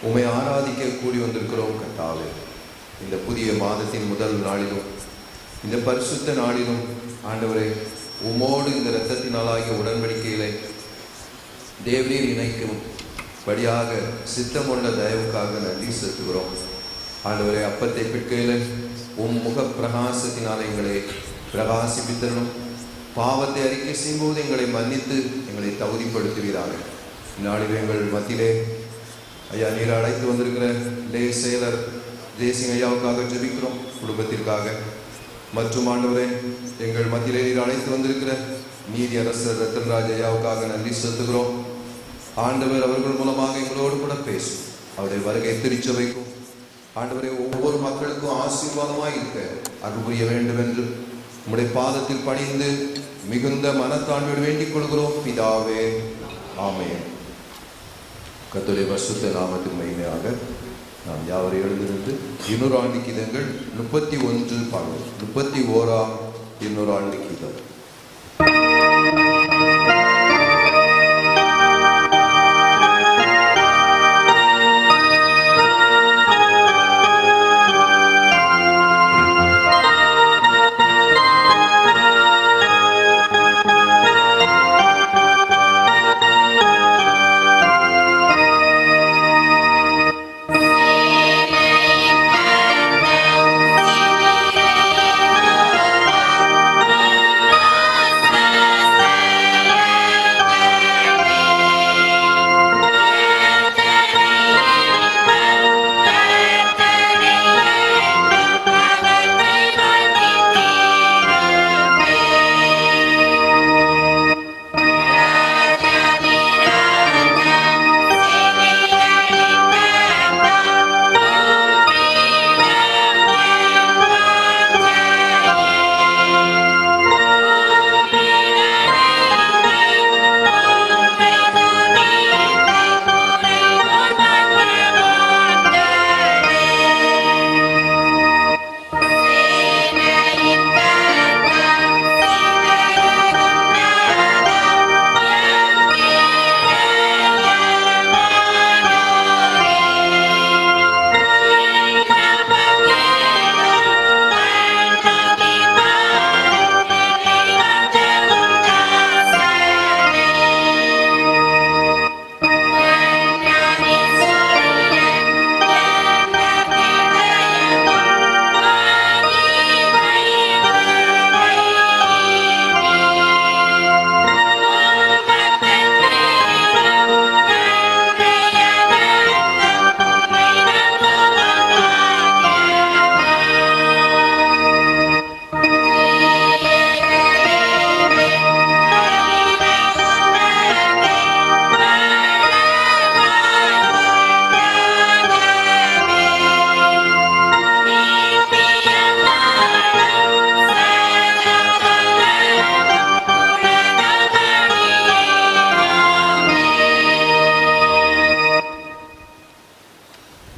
உம்மை ஆராதிக்க கூடி வந்திருக்கிறோம் கர்த்தாவே. இந்த புதிய மாதத்தின் முதல் நாளிலும் இந்த பரிசுத்த நாளிலும் ஆண்டவரே, உமோடு இந்த இரத்தத்தினாலாகிய உடன்படிக்கையிலே தேவரீர் இணைக்கும் படியாக சித்தமுள்ள தயவுக்காக நன்றி செலுத்துகிறோம். ஆண்டவரே, அப்பத்தை பிற்கையில் உம் முக பிரகாசத்தினால் எங்களை பிரகாசிப்பித்தரணும். பாவத்தை அறிக்கை செய்யும்போது எங்களை மன்னித்து எங்களை தகுதிப்படுத்துவீராக. இந்நாளில் எங்கள் மத்தியிலே ஐயா நீர் அழைத்து வந்திருக்கிற செயலர் ஜெயசிங் ஐயாவுக்காக ஜெபிக்கிறோம், குடும்பத்திற்காக. மற்றும் ஆண்டவரே, எங்கள் மத்தியிலே நீர் அழைத்து வந்திருக்கிற நீதி அரசர் ரத்தன்ராஜ் ஐயாவுக்காக நன்றி செலுத்துகிறோம். ஆண்டவர் அவர்கள் மூலமாக எங்களோடு கூட பேசும், அவருடைய வருகை திருச்சபைக்கும் ஆண்டவரை ஒவ்வொரு மக்களுக்கும் ஆசீர்வாதமாய் இருக்க அருள் புரிய வேண்டும் என்று உம்முடைய பாதத்தில் பணிந்து மிகுந்த மனத்தாழ்மையோடு வேண்டிக் கொள்கிறோம் பிதாவே, ஆமென். கர்த்தருடைய பரிசுத்த நாமத்தின் மகிமையாக நாம் யாவரும் எழுந்திருந்து 200 ஆண்டு கீதங்கள் 31 பாடுவோம். 31ஆம் 200 ஆண்டு கீதம்.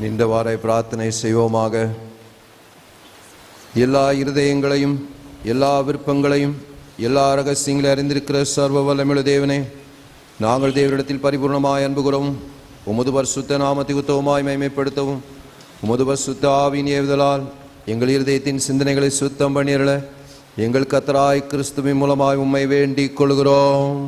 நின்றவாரை பிரார்த்தனை செய்வோமாக. எல்லா இருதயங்களையும் எல்லா விருப்பங்களையும் எல்லா ரகசியங்களை அறிந்திருக்கிற சர்வ வல்லமையுள்ள தேவனே, நாங்கள் தேவனிடத்தில் பரிபூர்ணமாய் அன்பு கூறவும் உமது பரிசுத்த நாமத்தை உத்தமமாய் மகிமைப்படுத்தவும் உமது பரிசுத்த ஆவியின் ஏவுதலால் எங்கள் இருதயத்தின் சிந்தனைகளை சுத்தம் பண்ணியருள எங்கள் கர்த்தராய் கிறிஸ்துவின் மூலமாய் உம்மை வேண்டிக் கொள்கிறோம்.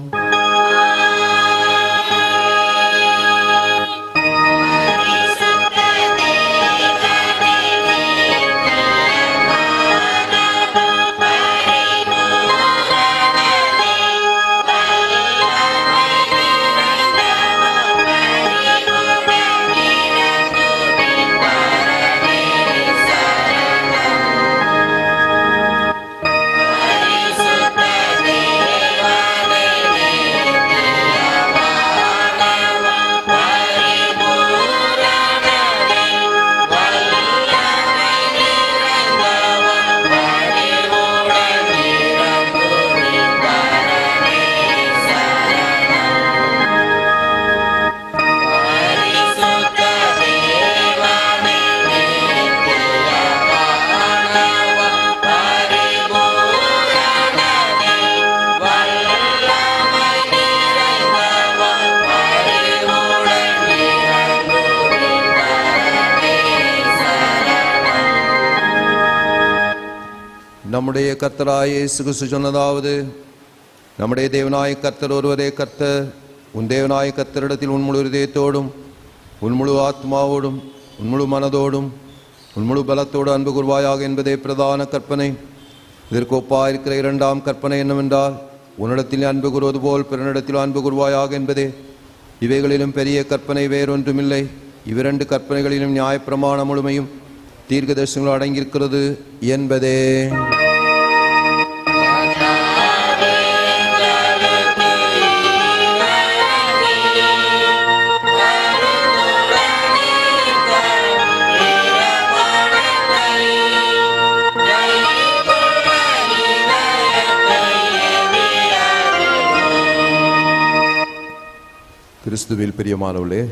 நம்முடைய கர்த்தராய இயேசு கிறிஸ்து சொன்னதாவது, நம்முடைய தேவனாய கர்த்தர் ஒருவரே கர்த்தர். உன் தேவனாய கர்த்தரிடத்தில் உன் முழு இதயத்தோடும் உன் முழு ஆத்மாவோடும் உன் முழு மனதோடும் உன் முழு பலத்தோடு அன்பு கூர்வாயாக என்பதே பிரதான கற்பனை. இதற்கு ஒப்பாயிருக்கிற இரண்டாம் கற்பனை என்னவென்றால், உன்னிடத்தில் அன்பு கூறுவது போல் பிறனிடத்தில் அன்பு கூர்வாயாக என்பதே. இவைகளிலும் பெரிய கற்பனை வேறொன்றுமில்லை. இவ்விரண்டு கற்பனைகளிலும் நியாயப்பிரமாண முழுமையும் தீர்க்கதரிசனங்களும் அடங்கியிருக்கிறது என்பதே. கிறிஸ்துவில் பிரியமானவர்களே,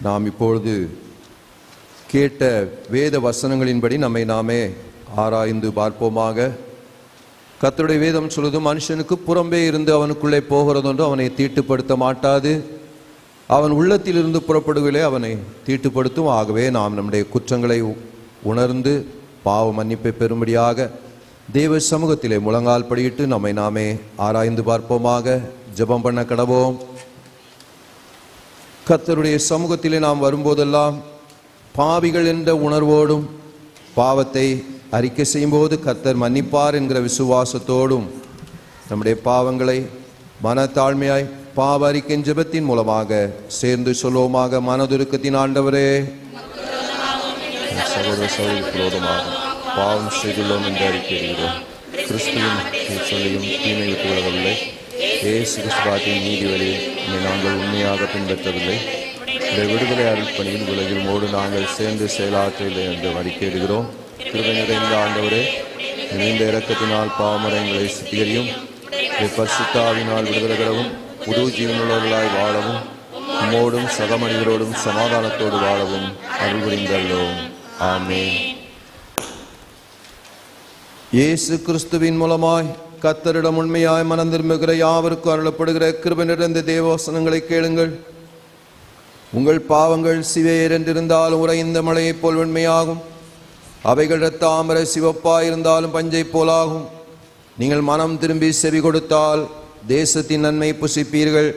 நாம் இப்பொழுது கேட்ட வேத வசனங்களின்படி நம்மை நாமே ஆராய்ந்து பார்ப்போமாக. கர்த்தருடைய வேதம் சொல்வது, மனுஷனுக்கு புறம்பே இருந்து அவனுக்குள்ளே போகிறதொன்று அவனை தீட்டுப்படுத்த மாட்டாது, அவன் உள்ளத்திலிருந்து புறப்படுவதிலே அவனை தீட்டுப்படுத்தும். ஆகவே நாம் நம்முடைய குற்றங்களை உணர்ந்து பாவ மன்னிப்பை பெறும்படியாக தேவ சமூகத்திலே முழங்கால் படியிட்டு நம்மை நாமே ஆராய்ந்து பார்ப்போமாக. ஜெபம் பண்ண கடவோம். கர்த்தருடைய சமூகத்திலே நாம் வரும்போதெல்லாம் பாவிகள் என்ற உணர்வோடும் பாவத்தை அறிக்கை செய்யும்போது கர்த்தர் மன்னிப்பார் என்கிற விசுவாசத்தோடும் நம்முடைய பாவங்களை மனத்தாழ்மையாய் பாவ அறிக்கையின் ஜெபத்தின் மூலமாக சேர்ந்து சொல்லுவோமாக. மனதுருக்கத்தின் ஆண்டவரே, சகோதர சகோதரிக்கு விரோதமாக பாவம் செய்துள்ளோம் என்று அறிக்கையிடுகிறோம். கிறிஸ்துவின் சொல்லியும் தீமை விட்டு விலகவில்லை. இயேசு கிறிஸ்துவின் நீதி வழியில் நாங்கள் உண்மையாக பின்பற்றவில்லை. இந்த விடுதலை அருள்பணியில் உலகில் மோடு நாங்கள் சேர்ந்து செயலாற்றவில்லை என்று அறிக்கையிடுகிறோம். கிருபை நிறைந்த ஆண்டவரே, நிறைந்த இரக்கத்தினால் பாவமரங்களை சுத்திகரியும். பரிசுத்தாவினால் விடுதலை பெறவும் புது ஜீவனுள்ளவர்களாய் வாழவும் உம்மோடும் சக மனிதரோடும் சமாதானத்தோடு வாழவும் அருள் புரிந்தள்ளோம். ஆமென். இயேசு கிறிஸ்துவின் மூலமாய் கர்த்தரிடம் உண்மையாய் மனம் திரும்புகிற யாவருக்கும் அருளப்படுகிற கிருபை நிறைந்த தேவவசனங்களை கேளுங்கள். உங்கள் பாவங்கள் சிவேர் என்றிருந்தாலும் உறைந்த மழையைப் போல் வெண்மையாகும். அவைகள் தாமர சிவப்பாயிருந்தாலும் பஞ்சை போலாகும். நீங்கள் மனம் திரும்பி செவி கொடுத்தால் தேசத்தின் நன்மை புசிப்பீர்கள்.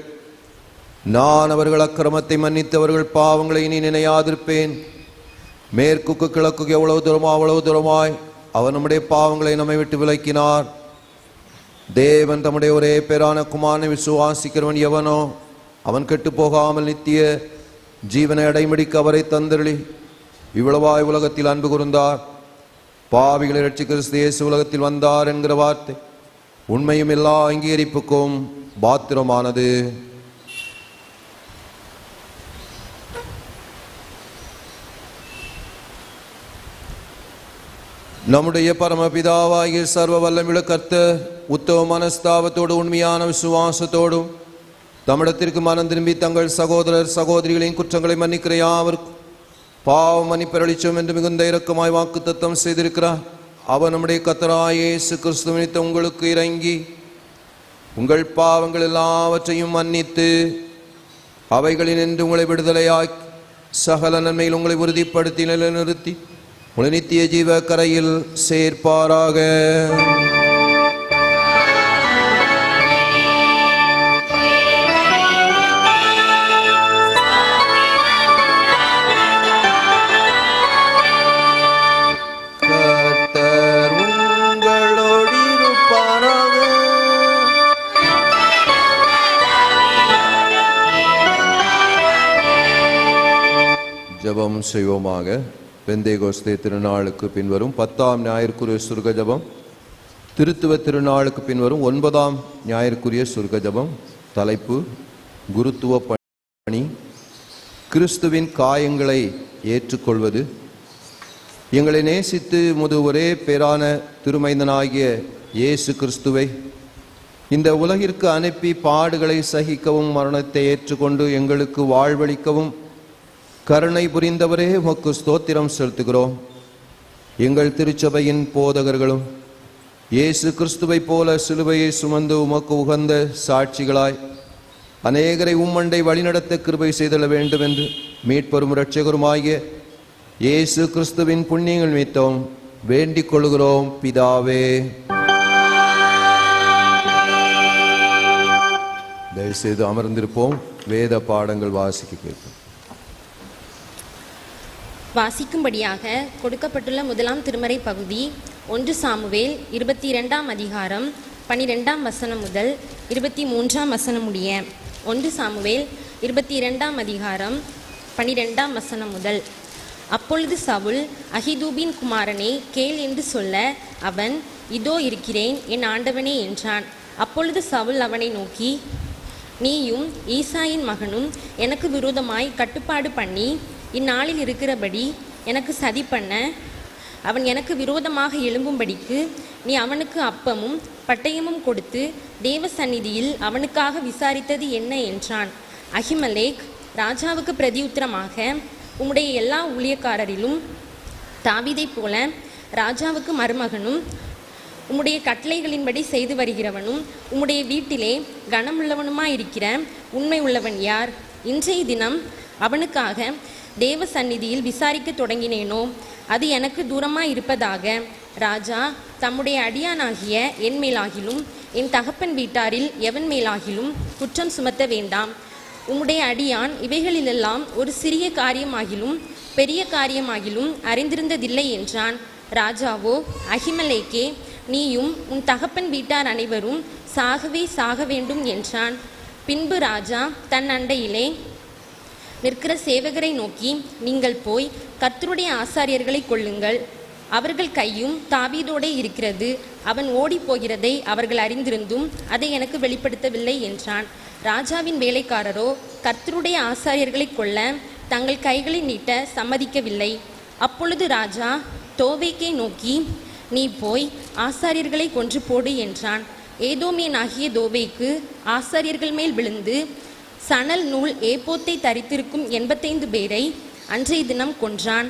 நான் அவர்கள் அக்கிரமத்தை மன்னித்தவர்கள் பாவங்களை இனி நினையாதிருப்பேன். மேற்குக்கு கிழக்குக்கு எவ்வளவு தூரமோ அவ்வளவு தூரமாய் அவர் நம்முடைய பாவங்களை நம்மை விட்டு விலக்கினார். தேவன் தம்முடைய ஒரே பேரான குமாரனை விசுவாசிக்கிறவன் எவனோ அவன் கெட்டு போகாமல் நித்திய ஜீவனை அடைமடிக்க அவரை தந்தருளி இவ்வளவாய் உலகத்தில் அன்பு கூர்ந்தார். பாவிகளை ரட்சிக்க கிறிஸ்து இயேசு உலகத்தில் வந்தார் என்கிற வார்த்தை உண்மையும் எல்லா அங்கீகரிப்புக்கும் பாத்திரமானது. நம்முடைய பரமபிதாவாகிய சர்வ வல்லமையுள்ள கர்த்தர் உத்தம மனஸ்தாபத்தோடு உண்மையான விசுவாசத்தோடும் தமிழத்திற்கு மனம் திரும்பி தங்கள் சகோதரர் சகோதரிகளின் குற்றங்களை மன்னிக்கிற யாவருக்கும் பாவ மன்னிப்பளிச்சோம் என்று மிகுந்த இரக்கமாய் வாக்குத்தத்தம் செய்திருக்கிறார். அவர் நம்முடைய கர்த்தராகிய இயேசு கிறிஸ்து நிமித்தம் உங்களுக்கு இறங்கி உங்கள் பாவங்கள் எல்லாவற்றையும் மன்னித்து அவைகளில் நின்று உங்களை விடுதலையாக்கி சகல நன்மையில் உங்களை உறுதிப்படுத்தி நிலைநிறுத்தி உங்களை நித்திய ஜீவ கரையில் சேர்ப்பாராக. கர்த்தர் உங்களோடு இருப்பாராக. ஜெபம் செய்வோமாக. பெந்தேகோஸ்தே திருநாளுக்கு பின்வரும் 10ஆம் ஞாயிற்குரிய சுருக ஜபம், திருத்துவ திருநாளுக்கு பின்வரும் 9ஆம் ஞாயிற்குரிய சுருக ஜபம். தலைப்பு குருத்துவ பணி. கிறிஸ்துவின் காயங்களை ஏற்றுக்கொள்வது. எங்களை நேசித்து முது ஒரே பேரான திருமைந்தனாகிய இயேசு கிறிஸ்துவை இந்த உலகிற்கு அனுப்பி பாடுகளை சகிக்கவும் மரணத்தை ஏற்றுக்கொண்டு எங்களுக்கு வாழ்வளிக்கவும் கருணை புரிந்தவரே உமக்கு ஸ்தோத்திரம் செலுத்துகிறோம். எங்கள் திருச்சபையின் போதகர்களும் இயேசு கிறிஸ்துவை போல சிலுவையை சுமந்து உமக்கு உகந்த சாட்சிகளாய் அநேகரை உம்மண்டை வழிநடத்த கிருபை செய்தல வேண்டும் என்று மீட்பெரும் இரட்சகருமாகிய இயேசு கிறிஸ்துவின் புண்ணியங்கள் நிமித்தம் வேண்டிக் கொள்கிறோம் பிதாவே. தயவுசெய்து அமர்ந்திருப்போம். வேத பாடங்கள் வாசிக்க கேட்போம். வாசிக்கும்படியாக கொடுக்கப்பட்டுள்ள முதலாம் திருமறை பகுதி 1 சாமுவேல் 22ஆம் அதிகாரம் 12ஆம் வசனம் முதல் 23ஆம் வசனம் முடிய. 1 சாமுவேல் 22ஆம் அதிகாரம் 12ஆம் வசனம் முதல். அப்பொழுது சவுல், அகிதூபின் குமாரனே கேள் என்று சொல்ல, அவன், இதோ இருக்கிறேன் என் ஆண்டவனே என்றான். அப்பொழுது சவுல் அவனை நோக்கி, நீயும் ஈசாயின் மகனும் எனக்கு விரோதமாய் கட்டுப்பாடு பண்ணி இந்நாளில் இருக்கிறபடி எனக்கு சதி பண்ண, அவன் எனக்கு விரோதமாக எழும்பும்படிக்கு நீ அவனுக்கு அப்பமும் பட்டயமும் கொடுத்து தேவ சந்நிதியில் அவனுக்காக விசாரித்தது என்ன என்றான். அகிமலேக் ராஜாவுக்கு பிரதியுத்தரமாக, உம்முடைய எல்லா ஊழியக்காரரிலும் தாவீதைப் போல ராஜாவுக்கு மருமகனும் உம்முடைய கட்டளைகளின்படி செய்து வருகிறவனும் உம்முடைய வீட்டிலே கனமுள்ளவனுமாயிருக்கிற உண்மை உள்ளவன் யார்? இன்றைய தினம் அவனுக்காக தேவ சந்நிதியில் விசாரிக்க தொடங்கினேனோ அது எனக்கு தூரமாய் இருப்பதாக. ராஜா தம்முடைய அடியானாகிய என் மேலாகிலும் என் தகப்பன் வீட்டாரில் எவன் மேலாகிலும் குற்றம் சுமத்த வேண்டாம். உம்முடைய அடியான் இவைகளிலெல்லாம் ஒரு சிறிய காரியமாகிலும் பெரிய காரியமாகிலும் அறிந்திருந்ததில்லை என்றான். ராஜாவோ, அகிமலேக்கே, நீயும் உன் தகப்பன் வீட்டார் அனைவரும் சாகவே சாக வேண்டும் என்றான். பின்பு ராஜா தன் அண்டையிலே நிற்கிற சேவகரை நோக்கி, நீங்கள் போய் கர்த்தருடைய ஆசாரியர்களை கொள்ளுங்கள், அவர்கள் கையும் தாவீதோடே இருக்கிறது, அவன் ஓடி போகிறதை அவர்கள் அறிந்திருந்தும் அதை எனக்கு வெளிப்படுத்தவில்லை என்றான். ராஜாவின் வேலைக்காரரோ கர்த்தருடைய ஆசாரியர்களை கொள்ள தங்கள் கைகளை நீட்ட சம்மதிக்கவில்லை. அப்பொழுது ராஜா தோவேக்கை நோக்கி, நீ போய் ஆசாரியர்களை கொன்று போடு என்றான். ஏதோமியனாகிய தோவேக்கு ஆசாரியர்கள் மேல் விழுந்து சணல் நூல் ஏப்போத்தை தரித்திருக்கும் 85 பேரை அன்றைய தினம் கொன்றான்.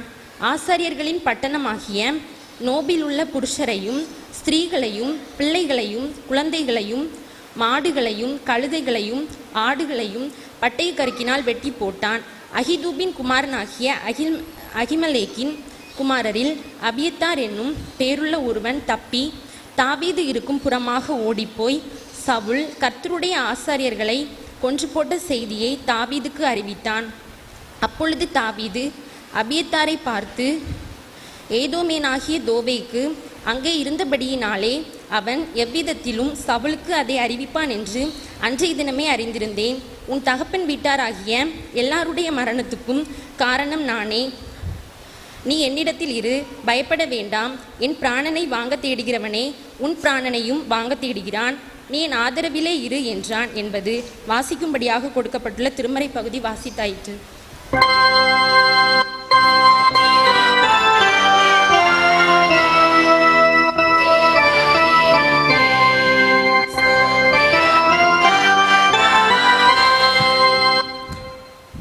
ஆசாரியர்களின் பட்டணமாகிய நோபில் உள்ள புருஷரையும் ஸ்திரீகளையும் பிள்ளைகளையும் குழந்தைகளையும் மாடுகளையும் கழுதைகளையும் ஆடுகளையும் பட்டய கருக்கினால் வெட்டி போட்டான். அகிதூபின் குமாரனாகிய அகிமலேக்கின் குமாரரில் அபியத்தார் என்னும் பேருள்ள ஒருவன் தப்பி தாவீது இருக்கும் புறமாக ஓடிப்போய் சவுல் கர்த்தருடைய ஆசாரியர்களை கொன்று போட்ட செய்தியை தாவீதுக்கு அறிவித்தான். அப்பொழுது தாவீது அபியத்தாரை பார்த்து, ஏதோமேனாகிய தோவேக்கு அங்கே இருந்தபடியினாலே அவன் எவ்விதத்திலும் சவுலுக்கு அதை அறிவிப்பான் என்று அன்றைய தினமே அறிந்திருந்தேன். உன் தகப்பன் வீட்டாராகிய எல்லாருடைய மரணத்துக்கும் காரணம் நானே. நீ என்னிடத்தில் இரு, பயப்பட வேண்டாம். என் பிராணனை வாங்க தேடுகிறவனே உன் பிராணனையும் வாங்க தேடுகிறான். நீ என் ஆதரவிலே இரு என்றான் என்பது வாசிக்கும்படியாக கொடுக்கப்பட்டுள்ள திருமறை பகுதி வாசித்தாயிற்று.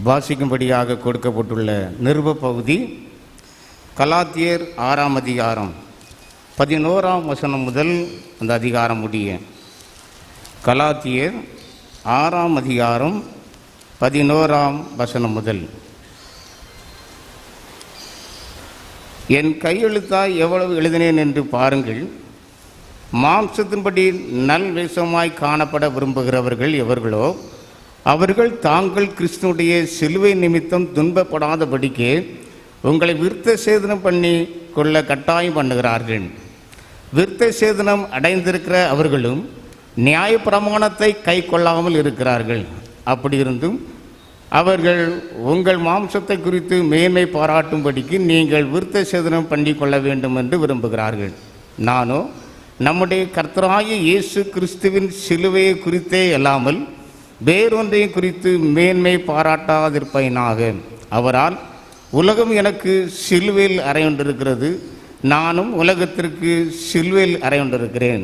வாசிக்கும்படியாக கொடுக்கப்பட்டுள்ள நிருப பகுதி கலாத்தியர் 6ஆம் அதிகாரம் 11ஆம் வசனம் முதல் அந்த அதிகாரம் முடிய. கலாத்தியர் 6ஆம் அதிகாரம் 11ஆம் வசனம் முதல். என் கையெழுத்தாய் எவ்வளவு எழுதினேன் என்று பாருங்கள். மாம்சத்தின்படி நல் வேஷமாய் காணப்பட விரும்புகிறவர்கள் எவர்களோ அவர்கள் தாங்கள் கிறிஸ்துவுடைய சிலுவை நிமித்தம் துன்பப்படாதபடிக்கு உங்களை விருத்த சேதனம் பண்ணி கொள்ள கட்டாயம் பண்ணுகிறார்கள். விருத்த சேதனம் அடைந்திருக்கிற அவர்களும் நியாயப்பிரமாணத்தை கை கொள்ளாமல் இருக்கிறார்கள். அப்படி இருந்தும் அவர்கள் உங்கள் மாம்சத்தை குறித்து மேன்மை பாராட்டும்படிக்கு நீங்கள் விருத்த சேதனம் பண்ணி கொள்ள வேண்டும் என்று விரும்புகிறார்கள். நானோ நம்முடைய கர்த்தராகிய இயேசு கிறிஸ்துவின் சிலுவையை குறித்தே அல்லாமல் வேறொன்றையும் குறித்து மேன்மை பாராட்டாதிருப்பேனாக. அவரால் உலகம் எனக்கு சிலுவையில் அறையுண்டிருக்கிறது, நானும் உலகத்திற்கு சிலுவையில் அறையுண்டிருக்கிறேன்.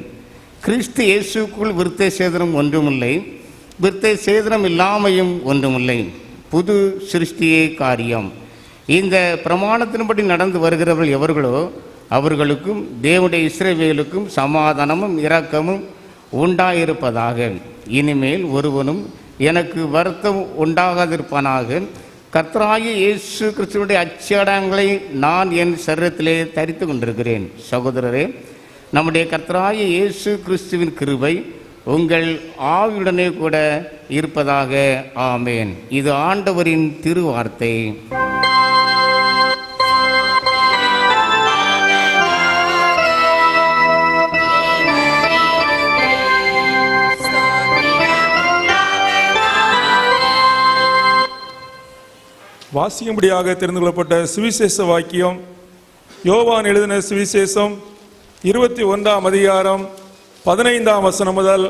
கிறிஸ்து இயேசுக்குள் விருத்த சேதனம் ஒன்றுமில்லை, விருத்த சேதனம் இல்லாமையும் ஒன்றுமில்லை, புது சிருஷ்டியே காரியம். இந்த பிரமாணத்தின்படி நடந்து வருகிறவர்கள் எவர்களோ அவர்களுக்கும் தேவனுடைய இஸ்ரவேலுக்கும் சமாதானமும் இரக்கமும் உண்டாயிருப்பதாக. இனிமேல் ஒருவனும் எனக்கு வருத்தம் உண்டாகாதிருப்பானாக. கர்த்தராகிய இயேசு கிறிஸ்துவினுடைய அச்சடங்களை நான் என் சரீரத்திலே தரித்து கொண்டிருக்கிறேன். சகோதரரே, நம்முடைய கர்த்தராகிய இயேசு கிறிஸ்துவின் கிருபை உங்கள் ஆவியுடனே கூட இருப்பதாக. ஆமேன். இது ஆண்டவரின் திருவார்த்தை. வாசிக்கும்படியாக தெரிந்து கொள்ளப்பட்ட சுவிசேஷ வாக்கியம் யோவான் எழுதின சுவிசேஷம் 21ஆம் அதிகாரம் 15ஆம் வசனம் முதல்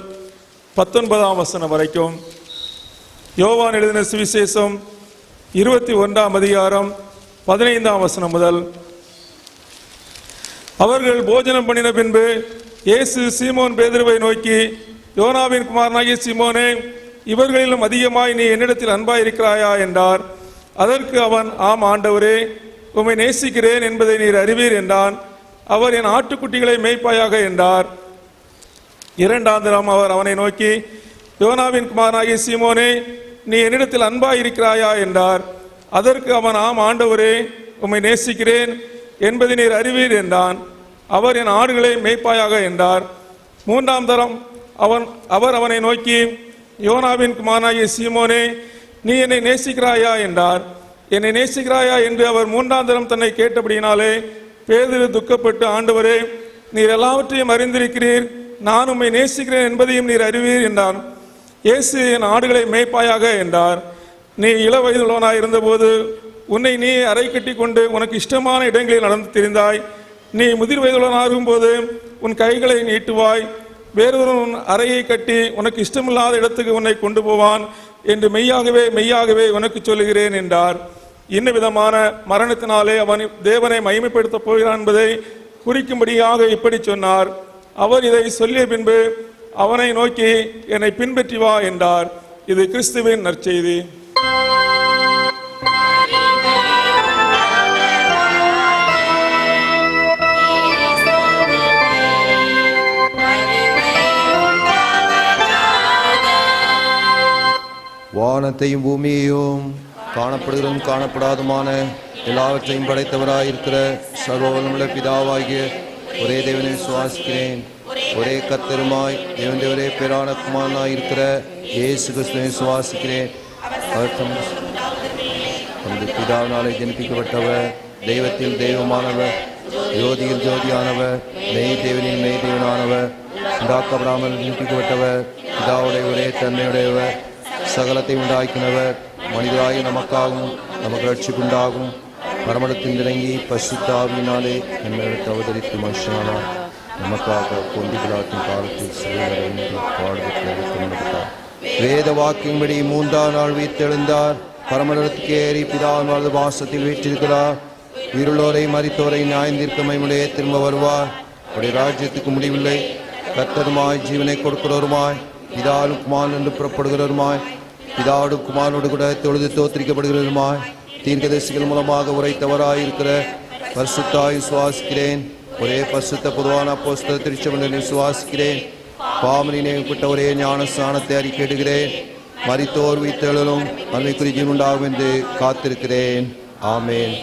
19ஆம் வசனம் வரைக்கும். யோவான் எழுதின சுவிசேஷம் 21ஆம் அதிகாரம் 15ஆம் வசனம் முதல். அவர்கள் போஜனம் பண்ணின பின்பு இயேசு சீமோன் பேதுருவை நோக்கி, யோனாவின் குமாரனாகிய சீமோனே, இவர்களிலும் அதிகமாய் நீ என்னிடத்தில் அன்பாய் இருக்கிறாயா என்றார். அதற்கு அவன், ஆம் ஆண்டவரே, உம்மை நேசிக்கிறேன் என்பதை நீர் அறிவீர் என்றான். அவர், என் ஆட்டுக்குட்டிகளை மேய்ப்பாயாக என்றார். இரண்டாம் தரம் அவர் அவனை நோக்கி, யோனாவின் குமாரனாகிய சீமோனே, நீ என்னிடத்தில் அன்பாய் இருக்கிறாயா என்றார். அதற்கு அவன், ஆம் ஆண்டவரே, உம்மை நேசிக்கிறேன் என்பதை நீர் அறிவீர் என்றான். அவர், என் ஆடுகளை மேய்ப்பாயாக என்றார். மூன்றாம் தரம் அவர் அவனை நோக்கி, யோனாவின் குமாரனாகிய சீமோனே, நீ என்னை நேசிக்கிறாயா என்றார். என்னை நேசிக்கிறாயா என்று அவர் மூன்றாம் தரம் தன்னை கேட்டபடியினாலே பேதுரு துக்கப்பட்டு, ஆண்டவரே, நீர் எல்லாவற்றையும் அறிந்திருக்கிறீர், நான் உம்மை நேசிக்கிறேன் என்பதையும் நீர் அறிவீர் என்றான். இயேசு, என் ஆடுகளை மேய்ப்பாயாக என்றார். நீ இள வயதுள்ளவனாய் இருந்தபோது உன்னை நீ அறை கட்டி கொண்டு உனக்கு இஷ்டமான இடங்களில் நடந்து திரிந்தாய். நீ முதிர் வயதுள்ளவனாகும் போது உன் கைகளை நீட்டுவாய், வேறொருவன் உன் அறையை கட்டி உனக்கு இஷ்டமில்லாத இடத்துக்கு உன்னை கொண்டு போவான் என்று மெய்யாகவே மெய்யாகவே உனக்கு சொல்லுகிறேன் என்றார். இன்ன விதமான மரணத்தினாலே அவன் தேவனை மகிமைப்படுத்தப் போகிறான் என்பதை குறிக்கும்படியாக இப்படி சொன்னார். அவர் இதை சொல்லிய பின்பு அவனை நோக்கி, என்னை பின்பற்றி வா என்றார். இது கிறிஸ்துவின் நற்செய்தி. வானத்தையும் பூமியையும் காணப்படுகிறதும் காணப்படாதுமான எல்லாவற்றையும் படைத்தவராயிருக்கிற சர்வவல்லமுள்ள பிதாவாகிய ஒரே தேவனை விசுவாசிக்கிறேன். ஒரே கர்த்தருமாய் தேவனே பேரான குமாரனாய் இருக்கிற இயேசு கிறிஸ்துவை விசுவாசிக்கிறேன். அவர் தமது பிதாவினாலே ஜனிப்பிக்கப்பட்டவர், தெய்வத்தில் தெய்வமானவர், ஜோதியில் ஜோதியானவர், மெய் தேவனில் மெய் தேவனானவர், உண்டாக்கப்படாமல் ஜனிப்பிக்கப்பட்டவர், பிதாவுடைய ஒரே தன்மையுடையவர், சகலத்தை உண்டாக்கினவர், மனிதராகி நமக்காகவும் நமக்கு ரட்சிப்புண்டாகும் மரமடத்தில் இறங்கி பசுத்தாவினாலே என்னிடத்து அவதரித்து மனுஷனானார். நமக்காக பொந்திகளாட்டின் காலத்தில் சிறுவரை பாடுபட்டார். வேத வாக்கின்படி 3ஆம் நாள் உயிர்த்தெழுந்தார். பரமண்டலத்துக்கு ஏறி பிதாவின் வலது வாசத்தில் வீற்றிருக்கிறார். உயிருள்ளோரை மரித்தோரை நியாயந்தீர்க்க மகிமையிலே திரும்ப வருவார். அவருடைய ராஜ்யத்துக்கு முடிவில்லை. கர்த்தருமாய் ஜீவனை கொடுக்கிறவருமாய் பிதாவும் குமாரன் என்று புறப்படுகிறவருமாய் பிதாவோடு குமாரனோடு கூட தொழுது தோத்திரிக்கப்படுகிறவருமாய் தீர்க்கதரிசிகள் மூலமாக உரைத்தவராயிருக்கிற பரிசுத்தாய் விசுவாசிக்கிறேன். ஒரே பரிசுத்த பொதுவான அப்போஸ்தல திருச்சபையை விசுவாசிக்கிறேன். பாவமணி நியமிக்கப்பட்ட ஒரே ஞான ஸ்நானத்தை அறிக்கையிடுகிறேன். மரித்தோர் உயிர்த்தெழுதலும் நன்மைக்குரிய ஜீவன் உண்டாகும் என்று காத்திருக்கிறேன். ஆமேன்.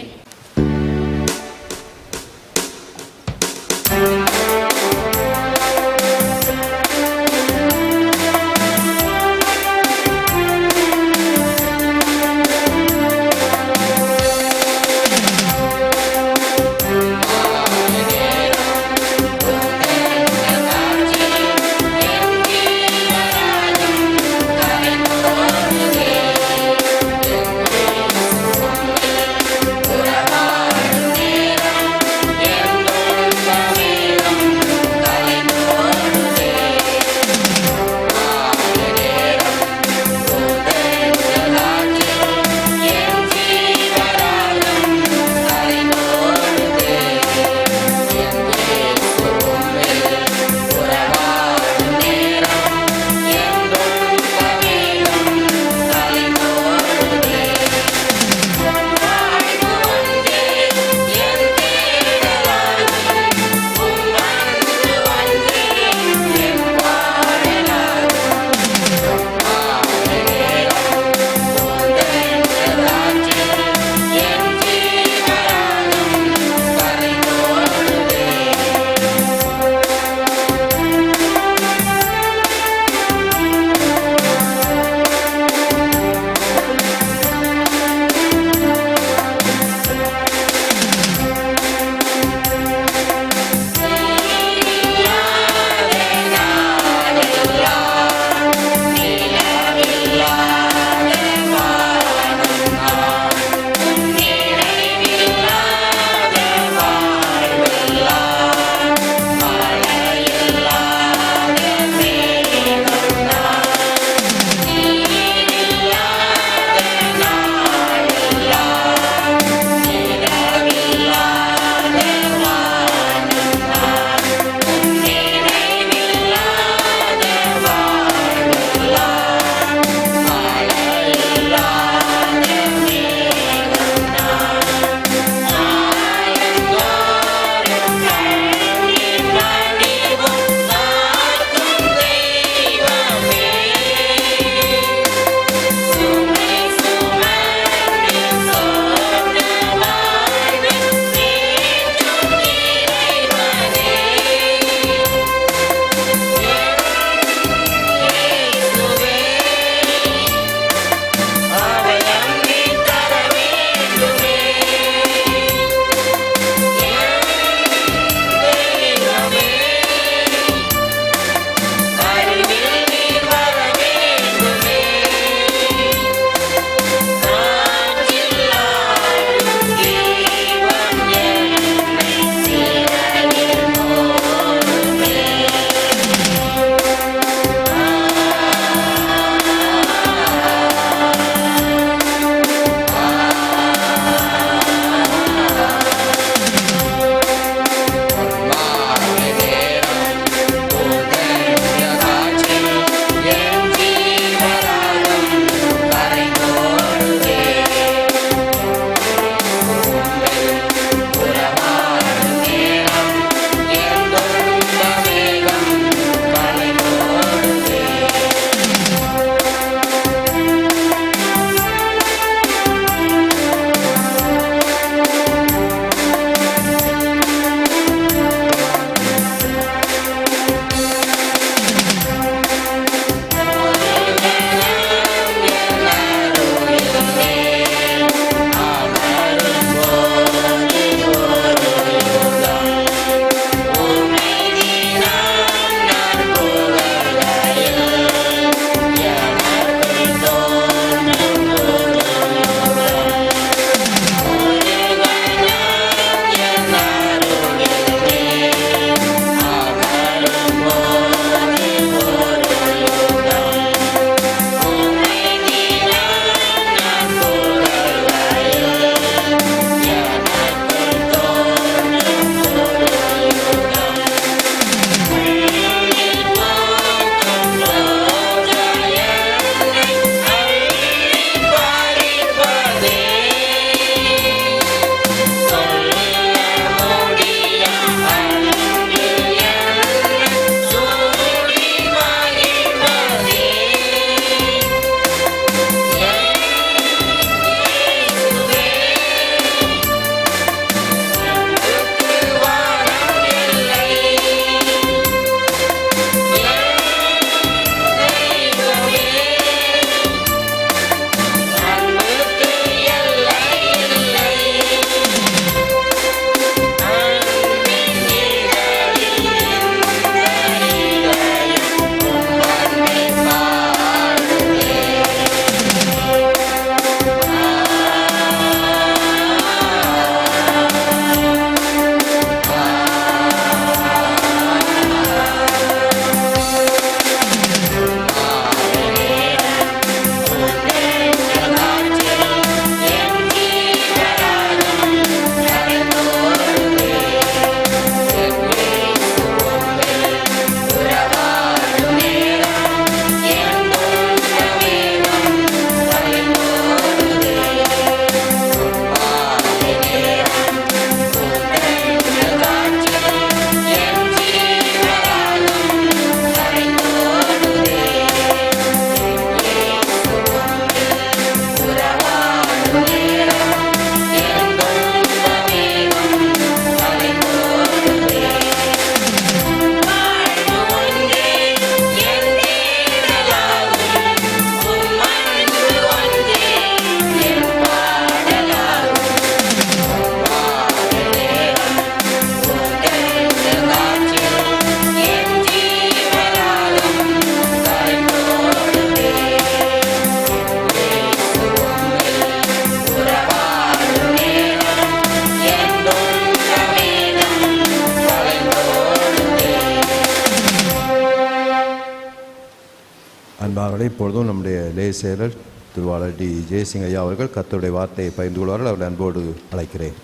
அவர்களை இப்பொழுதும் நம்முடைய லே செயலர் திருவாளர் டி ஜெயசிங் ஐயா அவர்கள் கர்த்தருடைய வார்த்தையை பகிர்ந்து கொள்வார்கள். அவர்களை அன்போடு அழைக்கிறேன்.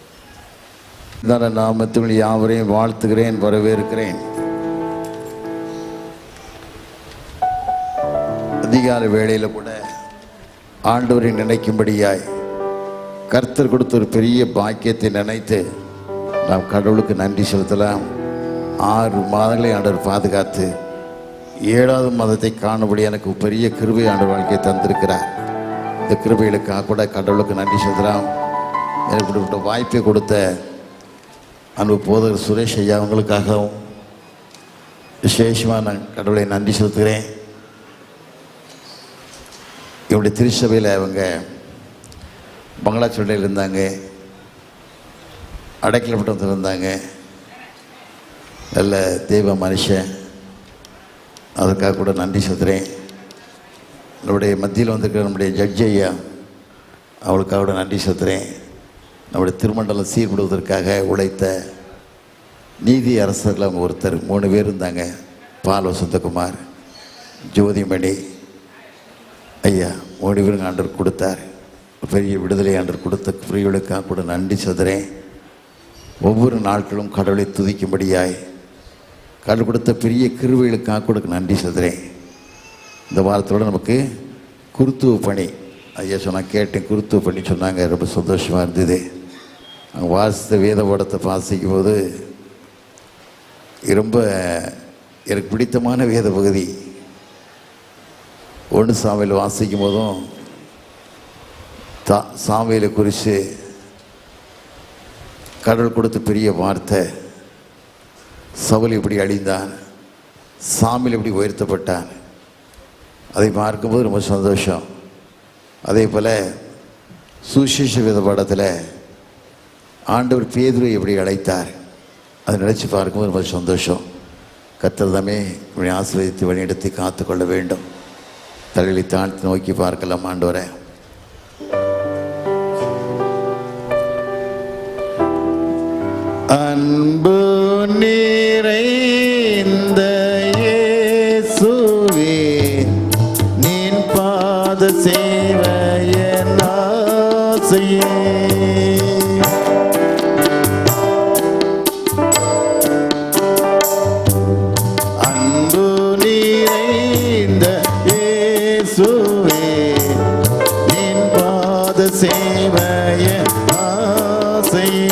நாமத்தில் யாவரையும் வாழ்த்துகிறேன், வரவேற்கிறேன். அதிகார வேளையில் கூட ஆண்டவரை நினைக்கும்படியாய் கர்த்தர் கொடுத்த ஒரு பெரிய பாக்கியத்தை நினைத்து நாம் கடவுளுக்கு நன்றி செலுத்தலாம். 6 மாதங்களை ஆண்டவர் பாதுகாத்து 7வது மாதத்தை காணும்படி எனக்கு பெரிய கிருபை ஆண்டவர் வாழ்க்கையை தந்திருக்கிறார். இந்த கிருபைகளுக்காக கூட கடவுளுக்கு நன்றி செலுத்தலாம். எனக்கு இப்படிப்பட்ட வாய்ப்பை கொடுத்த அன்பு போதகர் சுரேஷ் ஐயா அவங்களுக்காகவும் விசேஷமாக நான் கடவுளை நன்றி செலுத்துகிறேன். என்னுடைய திருச்சபையில் அவங்க பங்களாச்சோடையில் இருந்தாங்க, அடைக்கலப்பட்டத்தில் இருந்தாங்க. நல்ல தெய்வ மனுஷன், அதற்காக கூட நன்றி செலுத்துகிறேன். நம்முடைய மத்தியில் வந்திருக்கிற நம்முடைய ஜட்ஜி ஐயா அவளுக்காக கூட நன்றி செலுத்துகிறேன். நம்முடைய திருமண்டலம் சீர்படுவதற்காக உழைத்த நீதி அரசர்கள் அவங்க ஒருத்தர் 3 பேர் இருந்தாங்க. பால் வசந்தகுமார், ஜோதிமணி ஐயா 3 பேருக்கு ஆண்டவர் கொடுத்தார். பெரிய விடுதலை ஆண்டவர் கொடுத்த பிரிவுகளுக்காக கூட நன்றி செலுத்துகிறேன். ஒவ்வொரு நாட்களும் கடவுளை துதிக்கும்படியாய் கடவுள் கொடுத்த பெரிய கிருபைகளுக்காக கூட நன்றி செலுத்துகிறேன். இந்த வாரத்தோடு நமக்கு குருத்துவ பணி ஐயா சொன்னால் கேட்டேன். குருத்துவ பணி சொன்னாங்க, ரொம்ப சந்தோஷமாக இருந்தது. அங்கே வாசித்த வேத பாடத்தை வாசிக்கும் போது ரொம்ப எனக்கு பிடித்தமான வேத பகுதி 1 சாமுவேல் வாசிக்கும் போதும் சாமுவேலை குறித்து கடவுள் கொடுத்த பெரிய வார்த்தை, சவுல் இப்படி அழிந்தான், சாமுவேல் இப்படி உயர்த்தப்பட்டான். அதை பார்க்கும்போது ரொம்ப சந்தோஷம். அதே போல் சுவிசேஷ வேத பாடத்தில் ஆண்டவர் பேதுருவை எப்படி அழைத்தார், அதை நினச்சி பார்க்கும்போது ரொம்ப சந்தோஷம். கர்த்தர் தாமே இப்படி ஆசீர்வதித்து வழிநடத்தி காத்துக்கொள்ள வேண்டும். தலையை தாழ்த்தி நோக்கி பார்க்கலாம். ஆண்டவரே, அன்பு நிறைந்த இயேசுவே, நின் பாத சேவைய ஆசையே, அன்பு நிறைந்த இயேசுவே, நின் பாத சேவைய ஆசையே,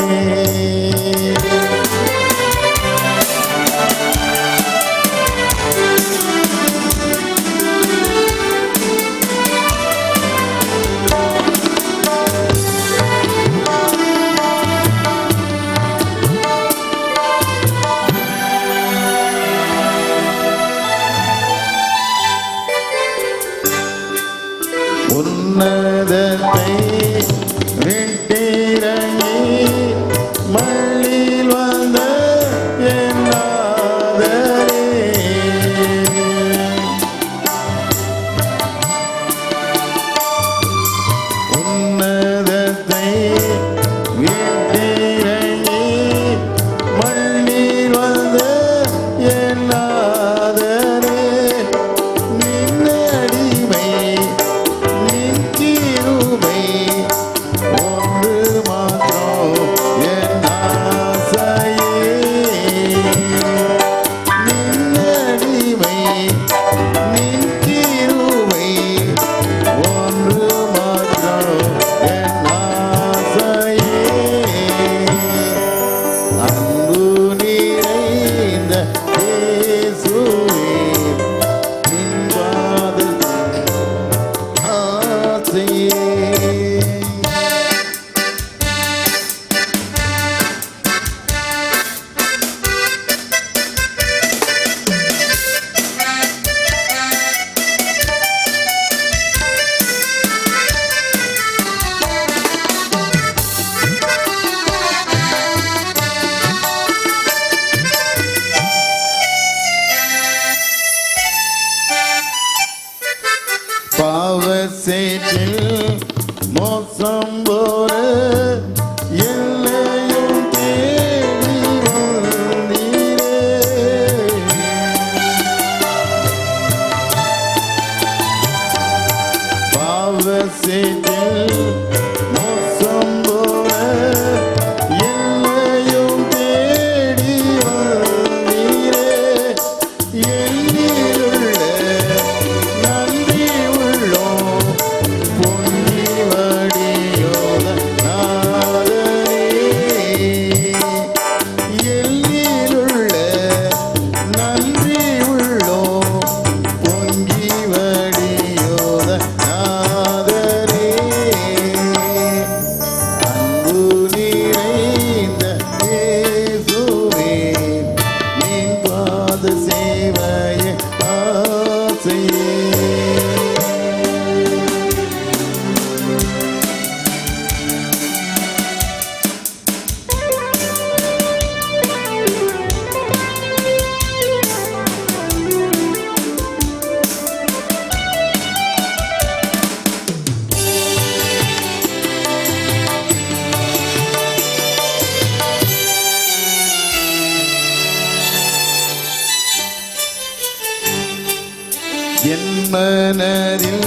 என் மனதில்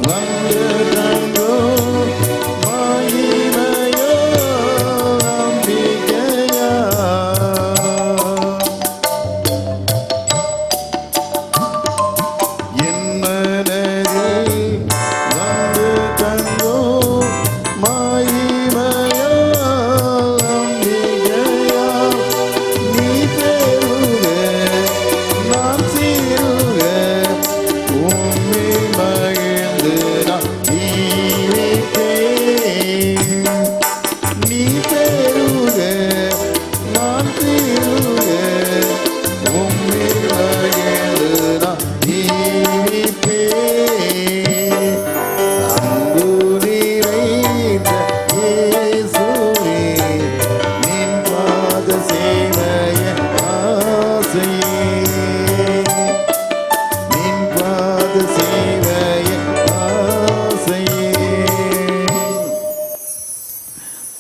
வந்து தங்கோ மகிமையோ அம்பிகையா. என் மனதில் வந்து தங்கோ மகிமையோ அம்பிகையா. நீ பெருக நான் சீருக உம்மில் மகிழ்ந்து நான் ஜீவிப்பேன். நீ பெருக நான் சீருக உம்மில் மகிழ்ந்து நான் ஜீவிப்பேன். அன்பு நிறைந்த இயேசுவே, நின் பாத சேவைய ஆசையே, நின் பாத சேவைய ஆசையே.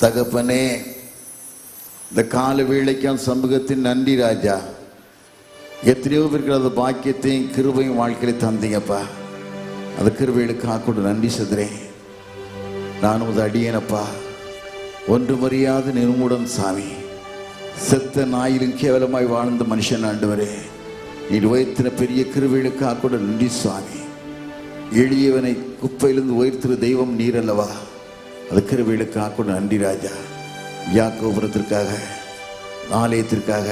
தகப்பனே, இந்த கால வேளைக்கான சமூகத்தின் நன்றி ராஜா. எத்தனையோ பேருக்கு அந்த பாக்கியத்தையும் கிருபையும் வாழ்க்கையில தந்தீங்கப்பா. அந்த கிருபைகளுக்காக கூட நன்றி செலுத்துறேன். நான் உமது அடியேனப்பா, ஒன்றுமறியாத நிர்மூடன் சாமி, செத்த நாயிலும் கேவலமாய் வாழ்ந்த மனுஷன் ஆண்டவரே, நீர் உயர்த்தின பெரிய கிருபைகளுக்காக கூட நன்றி சுவாமி. எளியவனை குப்பையிலிருந்து உயர்த்தின தெய்வம் நீர் அல்லவா. அது கிருபைகளுக்காக கூட நன்றி ராஜா. யாக்கோபுரத்திற்காக, ஆலயத்திற்காக,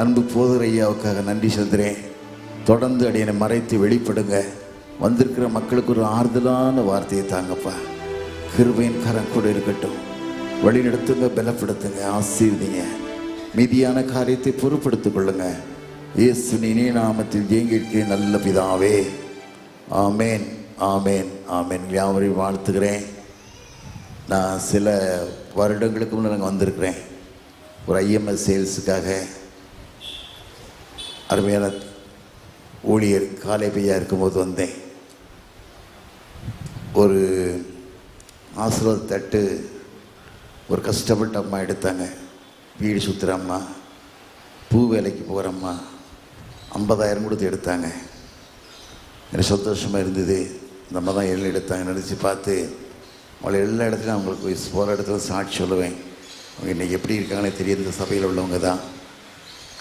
அன்பு போதர் ஐயாவுக்காக நன்றி செலுத்துகிறேன். தொடர்ந்து அடியனை மறைத்து வெளிப்படுங்க. வந்திருக்கிற மக்களுக்கு ஒரு ஆறுதலான வார்த்தையை தாங்கப்பா. கிருபையின் கரம் கூட இருக்கட்டும். வழி நடத்துங்க, பலப்படுத்துங்க, ஆசீர்வதிங்க. மீதியான காரியத்தை பொறுப்படுத்திக் கொள்ளுங்க. இயேசுவின் இனிய நாமத்தில் ஜெயங்கிருக்கிறேன் நல்ல பிதாவே. ஆமேன், ஆமேன், ஆமேன். யாவரையும் வாழ்த்துகிறேன். நான் சில வருடங்களுக்கு முன்னே நாங்கள் வந்திருக்கிறேன். ஒரு ஐஎம்எஸ் சேல்ஸுக்காக. அருமையான ஊழியர் காலை பையா இருக்கும்போது வந்தேன். ஒரு ஆசீர்வாத தட்டு ஒரு கஷ்டப்பட்ட அம்மா எடுத்தாங்க. வீடு சுற்றுற அம்மா, பூ வேலைக்கு போகிற அம்மா, 50,000 கொடுத்து எடுத்தாங்க. எனக்கு சந்தோஷமாக இருந்தது. இந்த அம்மா தான் எல்லாம் எடுத்தாங்க. நினச்சி பார்த்து அவளை எல்லா இடத்துலையும் அவங்களுக்கு போகிற இடத்துல சாட்சி சொல்லுவேன். அவங்க இன்றைக்கி எப்படி இருக்காங்கன்னு தெரியும். இந்த சபையில் உள்ளவங்க தான்.